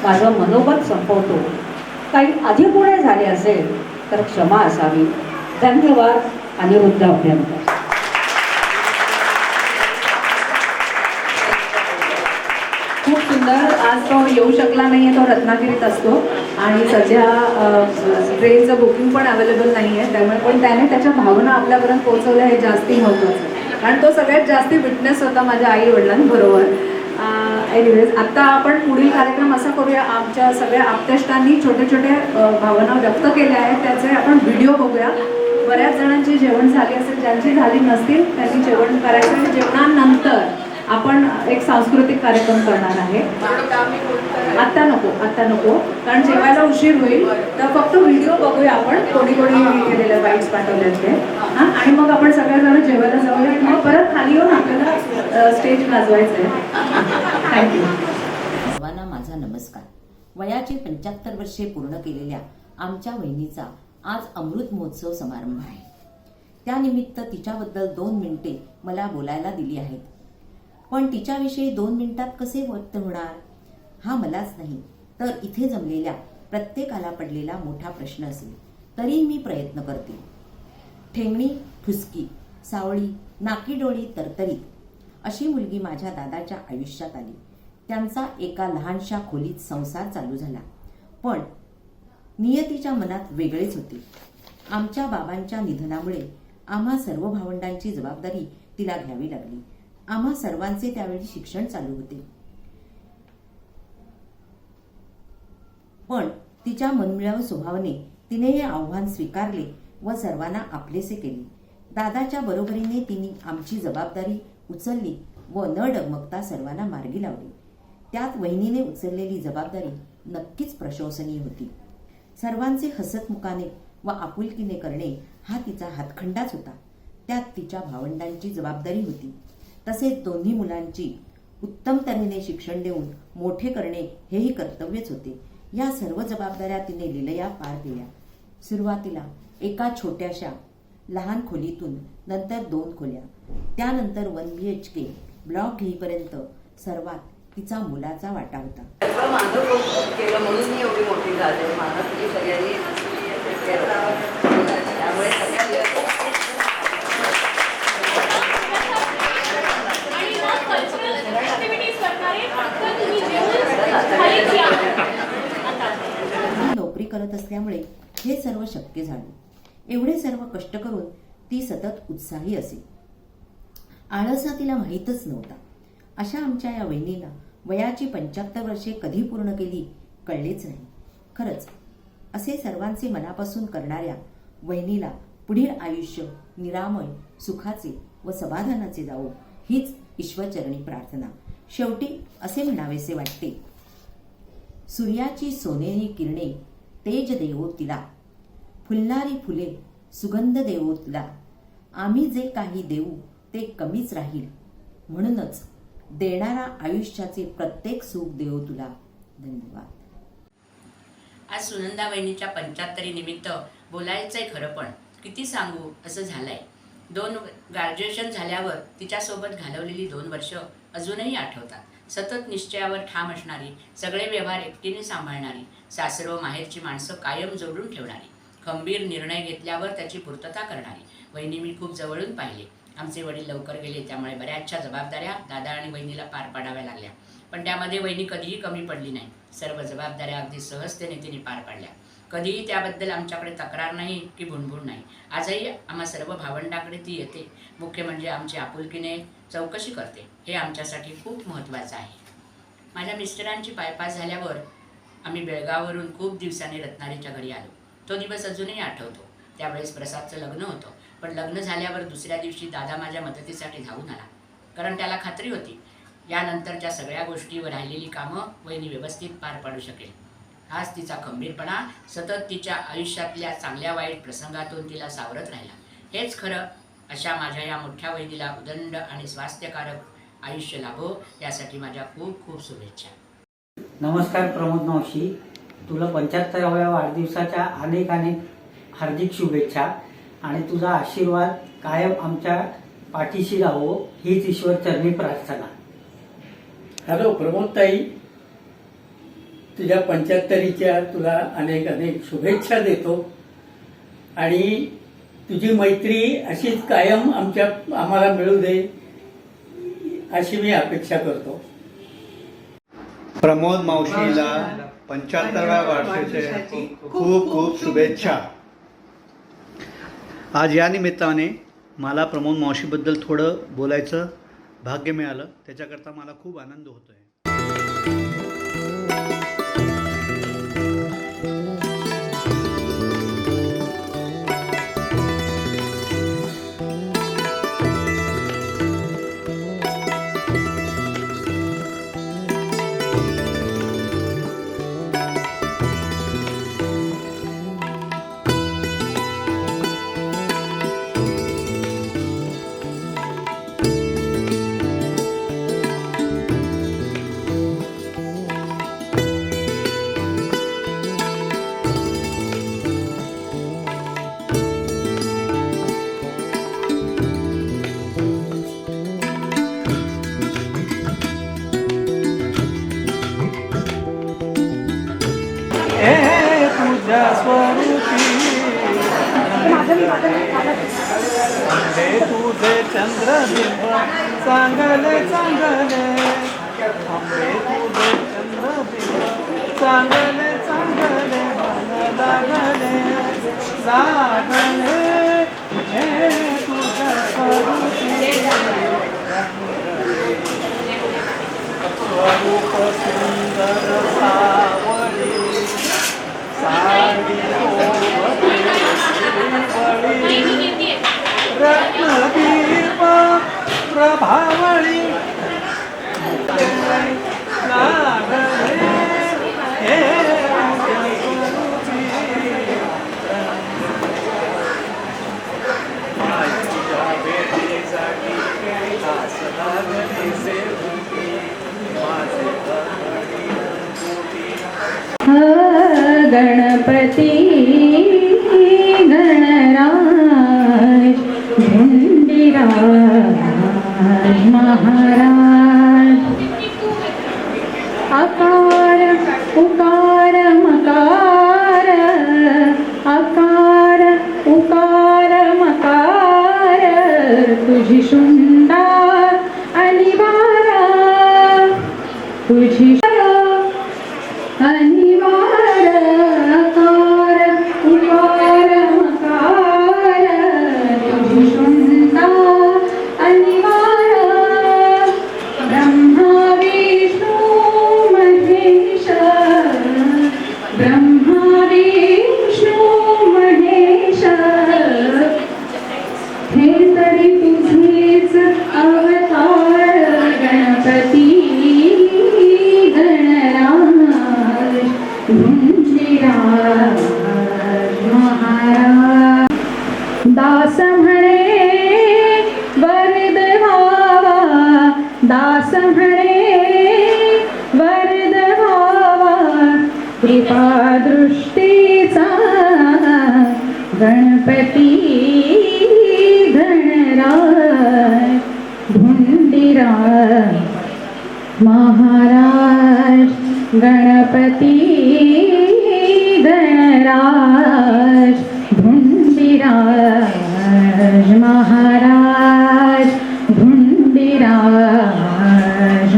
Speaker 11: माझं मनोबत संपवतो. काही अधिक पुढे झाले असेल तर क्षमा असावी. धन्यवाद. अनिरुद्ध अभ्यंकर.
Speaker 1: खूप सुंदर. आज तो येऊ शकला नाहीये, तो रत्नागिरीत असतो आणि सध्या ट्रेनचं बुकिंग पण अवेलेबल नाही आहे. त्यामुळे पण त्याने त्याच्या भावना आपल्यापर्यंत पोहोचवल्या हे जास्ती महत्त्वाचं आहे, कारण तो सगळ्यात जास्ती विटनेस होता माझ्या आई वडिलांबरोबर. एनिवेज, आता आपण पुढील कार्यक्रम असा करूया, आमच्या सगळ्या आप्तेष्टांनी छोटे छोटे भावना व्यक्त केल्या आहेत त्याचे आपण व्हिडिओ बघूया. बऱ्याच जणांची जेवण झाली असेल, ज्यांची झाली नसतील त्यांनी जेवण करायचं आणि जेवणानंतर आपण एक सांस्कृतिक कार्यक्रम करणार आहे. आत्ता नको कारण जेवायला उशीर होईल. तर फक्त व्हिडिओ बघूया आपण, कोणी केलेल्या बाईट्स पाठवल्या ते, हां, आणि मग आपण सगळेजण जेवायला जाऊया. मग परत खाली येऊन आपल्याला स्टेज गाजवायचं आहे. थँक्यू.
Speaker 12: सर्वांना माझा नमस्कार. वयाचे 75 वर्षे पूर्ण केलेल्या आमच्या वहिनीचा आज अमृत महोत्सव समारंभ आहे. त्यानिमित्त तिच्याबद्दल 2 मिनिटे मला बोलायला दिली आहेत. पण तिच्याविषयी 2 मिनिटात कसे व्यक्त होणार हा मलाच नाही तर इथे जमलेल्या प्रत्येकाला पडलेला मोठा प्रश्न असेल. तरी मी प्रयत्न करते. ठेंगणी, ठुसकी, सावळी, नाकी डोळी तरतरीत अशी मुलगी माझ्या दादाच्या आयुष्यात आली. त्यांचा एका लहानशा खोलीत संसार चालू झाला. पण नियतीच्या मनात वेगळेच होते. आमच्या बाबांच्या निधनामुळे आम्हा सर्व भावंडांची जबाबदारी तिला घ्यावी लागली. आम्हा सर्वांचे त्यावेळी शिक्षण चालू होते. पण तिच्या मनमिळावू स्वभावाने तिने हे आव्हान स्वीकारले व सर्वांना आपलेसे केले. दादाच्या बरोबरीने तिने आमची जबाबदारी उचलली व न डगमगता सर्वांना मार्गी लावली. त्यात वहिनीने उचललेली जबाबदारी नक्कीच प्रशंसनीय होती. सर्वांचे हसतमुखाने व आपुलकीने करणे हा तिचा हातखंडाच होता. त्यात तिच्या भावंडांची जबाबदारी होती. तसेच दोन्ही मुलांची उत्तम तऱ्हेने शिक्षण देऊन मोठे करणे हेही कर्तव्यच होते. या सर्व जबाबदाऱ्या तिने लीलया पार केल्या. सुरुवातीला एका छोट्याशा लहान खोलीतून नंतर 2 खोल्या, त्यानंतर 1 BHK ब्लॉक घेईपर्यंत सर्वात तिचा मुलाचा वाटा होता.
Speaker 7: माझं कौतुक केलं म्हणून मी एवढी मोठी झाले. मला तुम्ही सगळ्यांनी त्यामुळे
Speaker 12: नोकरी करत असल्यामुळे हे सर्व शक्य झाले. एवढे सर्व कष्ट करून ती सतत उत्साही असे. आळस हा तिला माहीतच नव्हता. अशा आमच्या या वहिनीला वयाची 75 वर्षे कधी पूर्ण केली कळलेच नाही. खरंच असे सर्वांचे मनापासून करणाऱ्या वहिनीला पुढील आयुष्य निरामय, सुखाचे व समाधानाचे जावो हीच ईश्वरचरणी प्रार्थना. शेवटी असे म्हणावेसे वाटते, सूर्याची सोनेरी किरणे तेज देवो तिला, फुलणारी फुले सुगंध देवो तिला, आम्ही जे काही देऊ ते कमीच राहील, म्हणूनच देणारा आयुष्याचे प्रत्येक सुख देवो तुला. धन्यवाद.
Speaker 13: आज सुनंदा वहिनीच्या 75 निमित्त बोलायचंय. खरं पण किती सांगू असं झालंय. 2 ग्रॅज्युएशन झाल्यावर तिच्यासोबत घालवलेली 2 वर्ष अजूनही आठवतात. सतत निश्चयावर ठाम असणारी, सगळे व्यवहार एकटीने सांभाळणारी, सासर व माहेरची माणसं कायम जोडून ठेवणारी, खंबीर निर्णय घेतल्यावर त्याची पूर्तता करणारी वहिनी मी खूप जवळून पाहिले. आमचे वडील लवकर गेले, त्यामुळे बऱ्याचशा जबाबदाऱ्या दादा आणि वहिनीला पार पाडाव्या लागल्या. पण त्यामध्ये वहिनी कधीही कमी पडली नाही. सर्व जबाबदाऱ्या अगदी सहजतेने तिने पार पाडल्या. कधीही त्याबद्दल आमच्याकडे तक्रार नाही की भुणभुण नाही. आजही आम्हा सर्व भावंडाकडे ती येते. मुख्य म्हणजे आमची आपुलकीने चौकशी करते. हे आमच्यासाठी खूप महत्त्वाचं आहे. माझ्या मिस्टरांची बायपास झाल्यावर आम्ही बेळगाववरून खूप दिवसांनी रत्नागिरीच्या घरी आलो. तो दिवस अजूनही आठवतो. त्यावेळेस प्रसादचं लग्न होतं. पण लग्न झाल्यावर दुसऱ्या दिवशी दादा माझ्या मदतीसाठी धावून आला. कारण त्याला खात्री होती यानंतरच्या सगळ्या गोष्टी व राहिलेली कामं वहिनी व्यवस्थित पार पाडू शकेल. हाच तिचा खंबीरपणा सतत तिच्या आयुष्यातल्या चांगल्या वाईट प्रसंगातून तिला सावरत राहिला. हेच खरं. अशा माझ्या या मोठ्या वहिनीला उदंड आणि स्वास्थ्यकारक आयुष्य लाभो यासाठी माझ्या खूप खूप शुभेच्छा.
Speaker 8: नमस्कार प्रमोद मावशी, तुला 75व्या वाढदिवसाच्या अनेक हार्दिक शुभेच्छा आणि तुझा आशीर्वाद कायम आमच्या पाठीशी राहो हीच ईश्वरचरणी प्रार्थना.
Speaker 14: हॅलो प्रमोद ताई,
Speaker 8: तुझ्या 75च्या तुला अनेक अनेक शुभेच्छा देतो आणि तुझी मैत्री अशीच कायम आम्हाला मिळू दे अशी मी अपेक्षा करतो.
Speaker 14: प्रमोद मावशीला 75व्या वाढदिवसाच्या खूप खूप शुभेच्छा. आज या निमित्ताने मला प्रमोद मावशीबद्दल थोडं बोलायचं भाग्य मिळालं, त्याच्याकरता मला खूप आनंद होतोय.
Speaker 5: तुझ्या स्वरूपी तुझे चंद्रबिंब चांगले चांगले, आंबे तुझे चंद्रबिंब चांगले चांगले, मन लागले लागले हे तुझ्या स्वरूपी. स्वरूप सुंदर सावळी साडी रत्नदीप प्रभावळी लागले हे तुझ्या भेटीसाठी आस लागली सेवकी माझे
Speaker 11: गणपती गणराज धुंडीराज महाराज, अकार उकार मकार, अकार उकार मकार, तुझी शुंडा अनिवारा, तुझी अनिवार, अकार उकार मकार, तुझी शुंडा अनिवार, ब्रह्मा विष्णू महेश, ब्रह्मा विष्णू महेश, हे तरी तुझेच अवतार गणपती गणराज धुंडीराज महाराज. दास म्हणे वरद व्हावा, दास म्हणे वरद व्हावा, कृपा दृष्टीचा गणपती गणराज धुंडीराज महाराज. गणपती गणराज धुंडीराज महाराज, धुंडीराज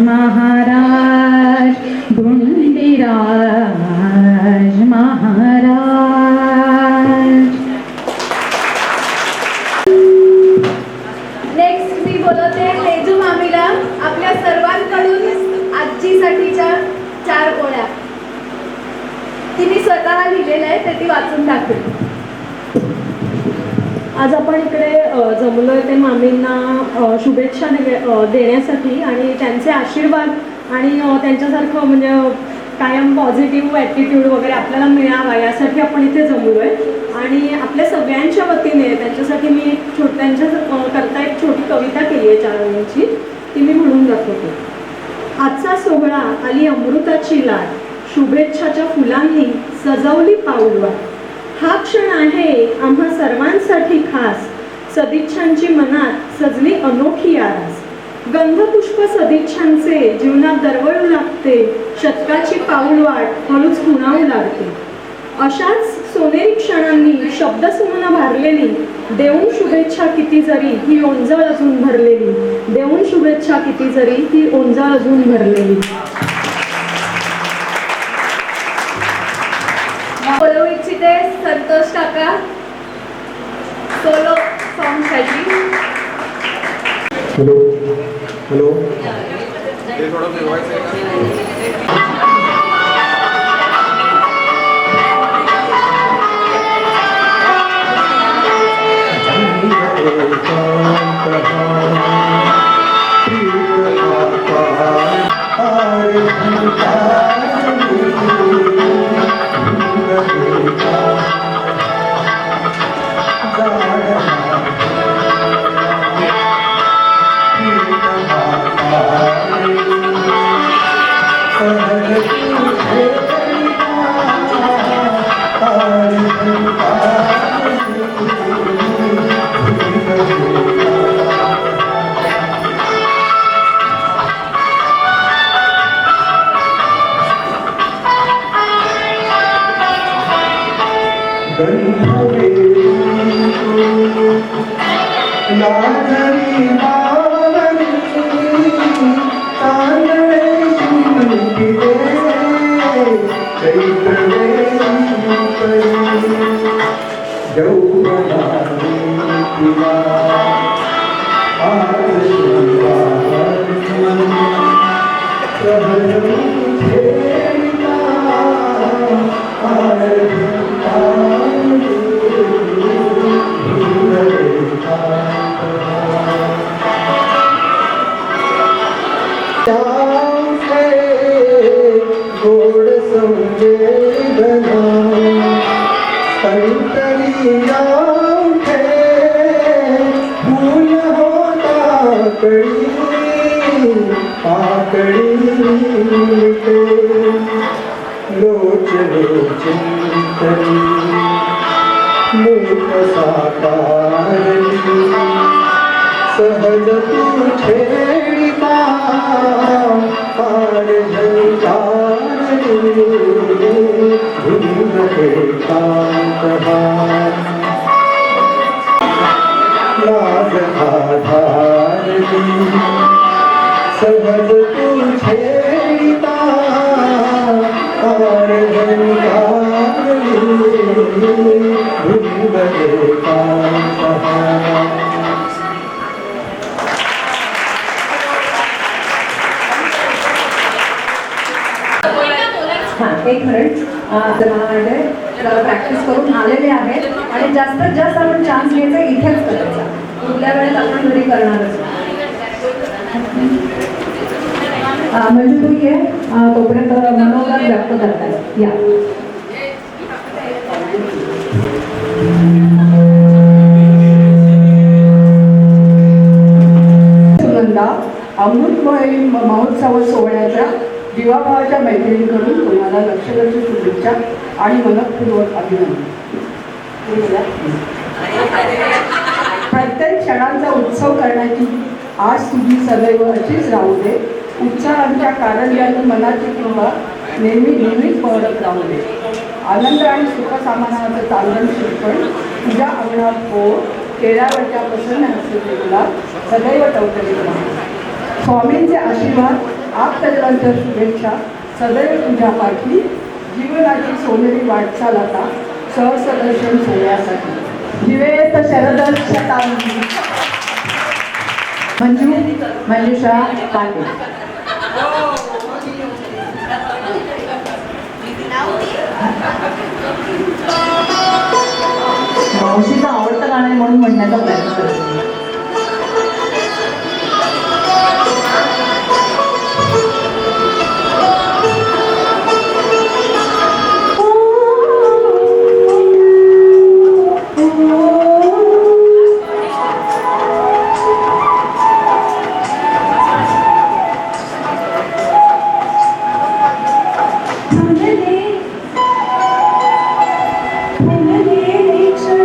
Speaker 11: महाराज, धुंडीराज महाराज.
Speaker 6: नेक्स्ट मी बोलवते तेजू मामीला आपल्या सर्वांकडून आजीसाठीच्या 4 ओळ्या. तिने स्वतः लिहिलेलं आहे ते ती वाचून दाखवेल.
Speaker 9: आज आपण इकडे जमलोय ते मामींना शुभेच्छा देण्यासाठी आणि त्यांचे आशीर्वाद आणि त्यांच्यासारखं म्हणजे कायम पॉझिटिव्ह ॲटिट्यूड वगैरे आपल्याला मिळावा यासाठी आपण इथे जमलोय. आणि आपल्या सगळ्यांच्या वतीने त्यांच्यासाठी मी त्यांच्या करता एक छोटी कविता केली आहे 4 ओळींची, ती मी म्हणून दाखवते. आजचा सोहळा आली अमृताची लाट, शुभेच्छाच्या फुलांनी सजवली पाऊलवाट. हा क्षण आहे आम्हा सर्वांसाठी खास, सदिच्छांची मनात सजली अनोखी आरास. गंधपुष्प सदिच्छांचे जीवनात दरवळू लागते.
Speaker 6: दिसते, शतकाची पाऊलवाट हळूच खुणावू लागते. अशाच सोनेरी क्षणांनी शब्दसुमनं भारलेली, देऊन शुभेच्छा किती जरी ही ओंजळ अजून भरलेली, देऊन शुभेच्छा किती जरी ही ओंजळ अजून भरलेली. बोलवू इच्छिते संतोष काका सोलो सॉंगसाठी.
Speaker 2: हॅलो हॅलो सहज तू छेडिता पार लाज आधारली सहज तू छेडिता पार
Speaker 11: एक मिनिट मला वाटते जरा प्रॅक्टिस करून आलेले आहेत आणि जास्तीत जास्त आपण चान्स घ्यायचा इथेच करायचा. पुढल्या वेळेस आपण घरी करणारच. म्हणजे तू ये तोपर्यंत मनोगत व्यक्त करताय. या
Speaker 9: सुनंदा अमृतमय महोत्सव सोहळ्याच्या दिवाभावाच्या मैत्रिणींकडून तुम्हाला लक्षलक्ष शुभेच्छा आणि मनपूर्वक अभिनंदन. प्रत्येक क्षणांचा उत्सव करण्याची आज तुझी सदैव अशीच राहू दे. उत्साहांच्या कारंज्याने मनाची किंवा नेहमीच पळत राहू दे. आनंद आणि सुखसामानाचं चांदण शिरपण तुझ्या अंगणात हो. केळ्यावरच्या प्रसन्न हस्ते तुला सदैव टवटवीत राहू. स्वामींचे आशीर्वाद आप्तजनांच्या शुभेच्छा सदैव तुझ्या पाठी. जीवनाची सोनेरी वाटचाल आता सहस्रदर्शन सोहळ्यासाठी. जीवेत शरद शताब्दी. मंजुषा पाटील.
Speaker 11: मावशीचं आवडतं गाणं आहे म्हणून म्हणण्याचा प्रयत्न करते.
Speaker 6: क्षण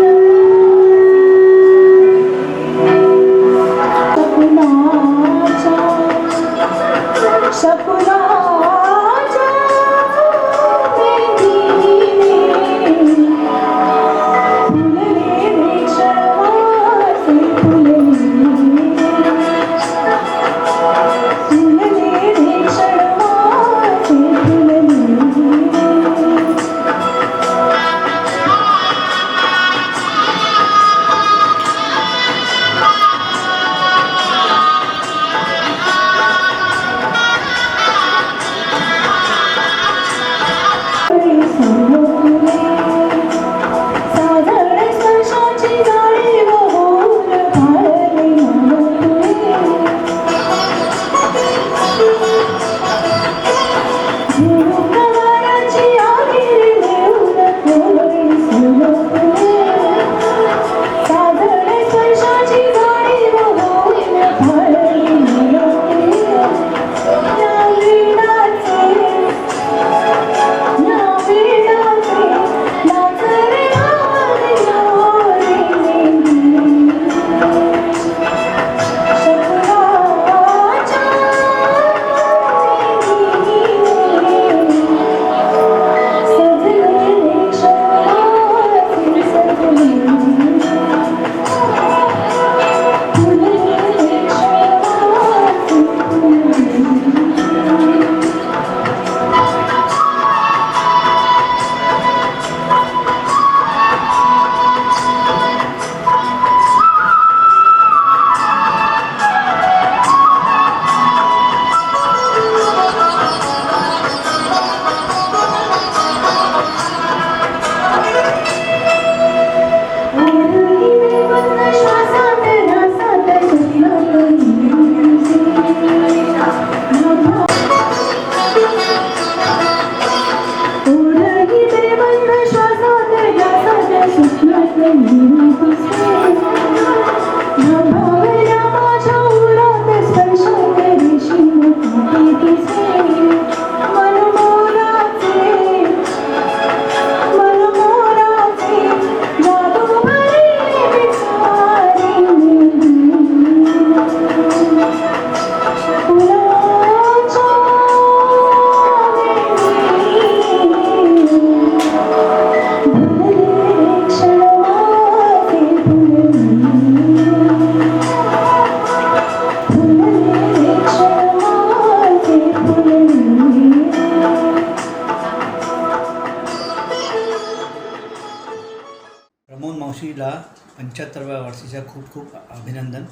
Speaker 14: 75व्या वर्षीच्या खूप खूप अभिनंदन.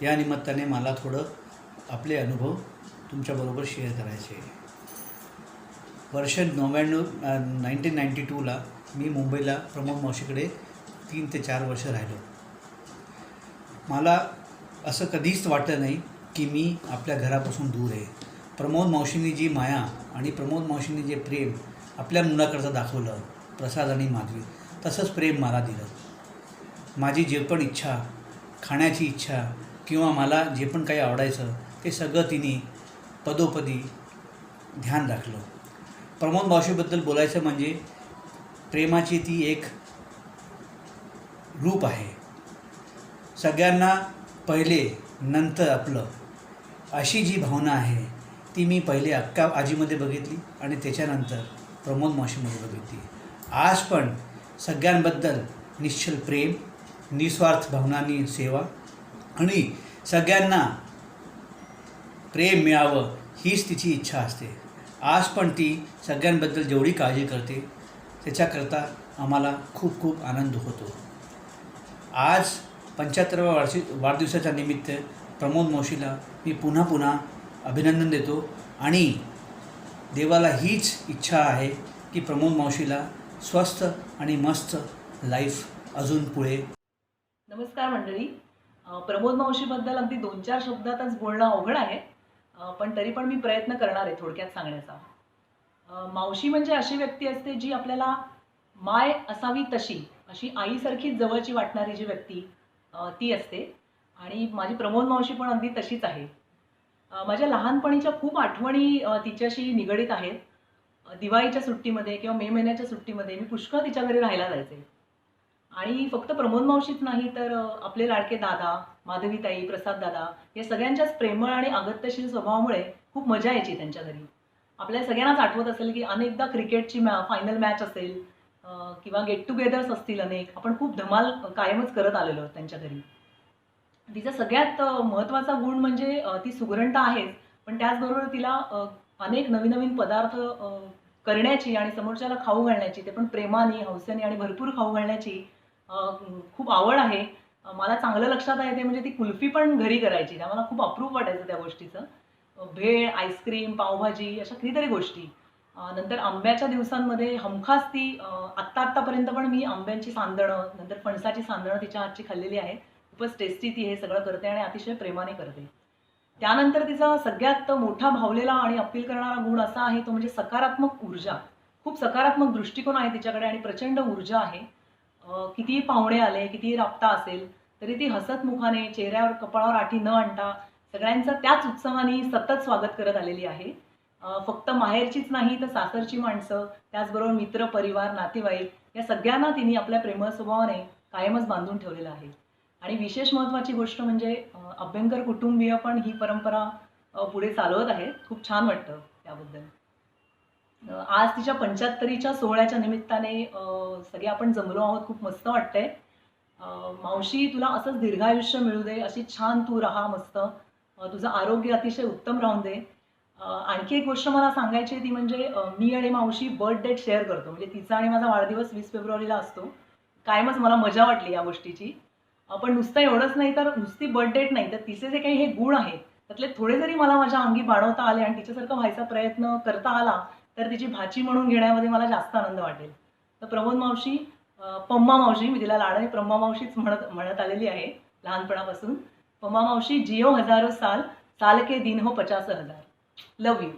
Speaker 14: या निमित्ताने मला थोडं आपले अनुभव तुमच्याबरोबर शेअर करायचे आहे. वर्ष 1992ला मी मुंबईला प्रमोद मावशीकडे 3 ते 4 वर्ष राहिलो. मला असं कधीच वाटलं नाही की मी आपल्या घरापासून दूर आहे. प्रमोद मावशींनी जी माया आणि प्रमोद मावशींनी जे प्रेम आपल्या मुलाकडचं दाखवलं, प्रसाद आणि माधवी, तसंच प्रेम मला दिलं. माझी जे पण इच्छा, खाण्याची इच्छा किंवा मला जे पण काही आवडायचं ते सगळं तिने पदोपदी ध्यान राखलं. प्रमोद मावशीबद्दल बोलायचं म्हणजे प्रेमाची ती एक रूप आहे. सगळ्यांना पहिले नंतर आपलं अशी जी भावना आहे ती मी पहिले अक्का आजीमध्ये बघितली आणि त्याच्यानंतर प्रमोद मावशीमध्ये बघितली. आज पण सगळ्यांबद्दल निश्चल प्रेम, निस्वार्थ भावनांनी सेवा आणि सगळ्यांना प्रेम मिळावं हीच तिची इच्छा असते. आज पण ती सगळ्यांबद्दल जेवढी काळजी करते त्याच्याकरता आम्हाला खूप खूप आनंद होतो. आज 75व्या वाढदिवसाच्या निमित्त प्रमोद मावशीला मी पुन्हा पुन्हा अभिनंदन देतो आणि देवाला हीच इच्छा आहे की प्रमोद मावशीला स्वस्थ आणि मस्त लाईफ अजून पुढे.
Speaker 15: नमस्कार मंडळी. प्रमोद मावशीबद्दल अगदी 2-4 शब्दातच बोलणं अवघड आहे, पण तरी पण मी प्रयत्न करणार आहे थोडक्यात सांगण्याचा. मावशी म्हणजे अशी व्यक्ती असते जी आपल्याला माय असावी तशी, अशी आईसारखीच जवळची वाटणारी जी व्यक्ती ती असते. आणि माझी प्रमोद मावशी पण अगदी तशीच आहे. माझ्या लहानपणीच्या खूप आठवणी तिच्याशी निगडीत आहेत. दिवाळीच्या सुट्टीमध्ये किंवा मे महिन्याच्या सुट्टीमध्ये मी पुष्कळ तिच्या घरी राहायला जायचे. आणि फक्त प्रमोद मावशीच नाही तर आपले लाडके दादा, माधवीताई, प्रसाद दादा या सगळ्यांच्याच प्रेमळ आणि अगत्यशील स्वभावामुळे खूप मजा यायची त्यांच्या घरी. आपल्या सगळ्यांनाच आठवत असेल की अनेकदा क्रिकेटची फायनल मॅच असेल किंवा गेट टुगेदर्स असतील अनेक, आपण खूप धमाल कायमच करत आलेलो त्यांच्या घरी. तिचा सगळ्यात महत्त्वाचा गुण म्हणजे ती सुगरणता आहेच, पण त्याचबरोबर तिला अनेक नवीन नवीन पदार्थ करण्याची आणि समोरच्याला खाऊ घालण्याची, ते पण प्रेमाने, हौसेने आणि भरपूर खाऊ घालण्याची खूप आवड आहे. मला चांगलं लक्षात आहे ते म्हणजे ती कुल्फी पण घरी करायची. त्या मला खूप अप्रूप वाटायचं त्या गोष्टीचं. भेळ, आईस्क्रीम, पावभाजी अशा कितीतरी गोष्टी. नंतर आंब्याच्या दिवसांमध्ये हमखास ती आत्तापर्यंत पण मी आंब्यांची सांदणं, नंतर फणसाची सांदणं तिच्या हातची खाल्लेली आहे. खूपच टेस्टी ती हे सगळं करते आणि अतिशय प्रेमाने करते. त्यानंतर तिचा सगळ्यात मोठा भावलेला आणि अपील करणारा गुण असा आहे तो म्हणजे सकारात्मक ऊर्जा. खूप सकारात्मक दृष्टिकोन आहे तिच्याकडे आणि प्रचंड ऊर्जा आहे. कितीही पाहुणे आले, कितीही राबता असेल तरी ती हसतमुखाने, चेहऱ्यावर कपाळावर आठी न आणता सगळ्यांचं त्याच उत्साहाने सतत स्वागत करत आलेली आहे. फक्त माहेरचीच नाही तर सासरची माणसं, त्याचबरोबर मित्र, परिवार, नातेवाईक या सगळ्यांना तिने आपल्या प्रेमळ स्वभावाने कायमच बांधून ठेवलेलं आहे. आणि विशेष महत्त्वाची गोष्ट म्हणजे अभ्यंकर कुटुंबीय पण ही परंपरा पुढे चालवत आहेत. खूप छान वाटतं त्याबद्दल. आज तिच्या 75च्या सोहळ्याच्या निमित्ताने सगळे आपण जमलो आहोत. खूप मस्त वाटतंय. मावशी, तुला असंच दीर्घायुष्य मिळू दे, अशी छान तू राहा मस्त, तुझं आरोग्य अतिशय उत्तम राहून दे. आणखी एक गोष्ट मला सांगायची ती म्हणजे मी आणि मावशी बर्थ डेट शेअर करतो. म्हणजे तिचा आणि माझा वाढदिवस 20 फेब्रुवारीला असतो. कायमच मला मजा वाटली या गोष्टीची. पण नुसतं एवढंच नाही तर नुसती बर्थ डेट नाही तर तिचे जे काही हे गुण आहेत त्यातले थोडे जरी मला माझ्या अंगी बाळवता आले आणि तिच्यासारखं व्हायचा प्रयत्न करता आला तर तिची भाची म्हणून घेण्यामध्ये मला जास्त आनंद वाटेल. तर प्रमोद मावशी, पम्मा मावशी, मी तिला लाडाने प्रम्मा मावशीच म्हणत आलेली आहे लहानपणापासून. पम्मा मावशी, जियो हजारो साल, साल के दिन हो 50,000. लव यू.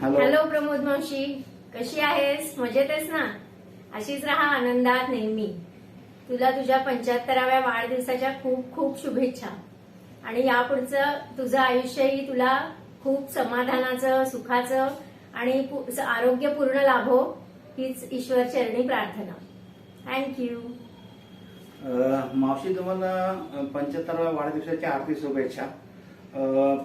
Speaker 16: हॅलो प्रमोद मावशी, कशी आहेस? मजेत आहेस ना? अशीच राहा आनंदात नेहमी. तुला तुझ्या 75व्या वाढदिवसाच्या खूप खूप शुभेच्छा आणि यापुढचं तुझं आयुष्यही तुला खूप समाधानाचं, सुखाचं आणि आरोग्यपूर्ण लाभो हीच ईश्वर चरणी प्रार्थना. थँक्यू.
Speaker 17: मावशी, तुम्हाला 75व्या वाढदिवसाच्या हार्दिक शुभेच्छा.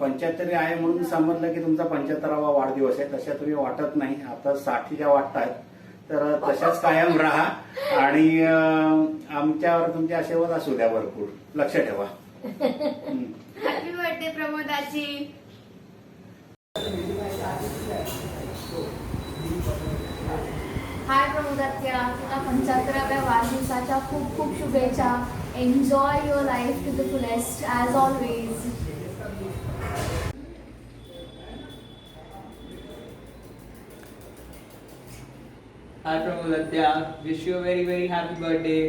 Speaker 17: 75 आहे म्हणून समजलं की तुमचा 75वा वाढदिवस आहे. तशा तुम्ही वाटत नाही. आता 60च्या वाटतायत. तर तशाच कायम राहा आणि आमच्यावर तुमचे आशीर्वाद असू द्या भरपूर. लक्ष ठेवा.
Speaker 16: Happy birthday प्रमोदाची. हाय प्रमोदात्या, तुला 75व्या वाढदिवसाच्या खूप खूप शुभेच्छा. Enjoy your life to the fullest as always.
Speaker 18: Hi Pramodatya, wish you a very very happy birthday.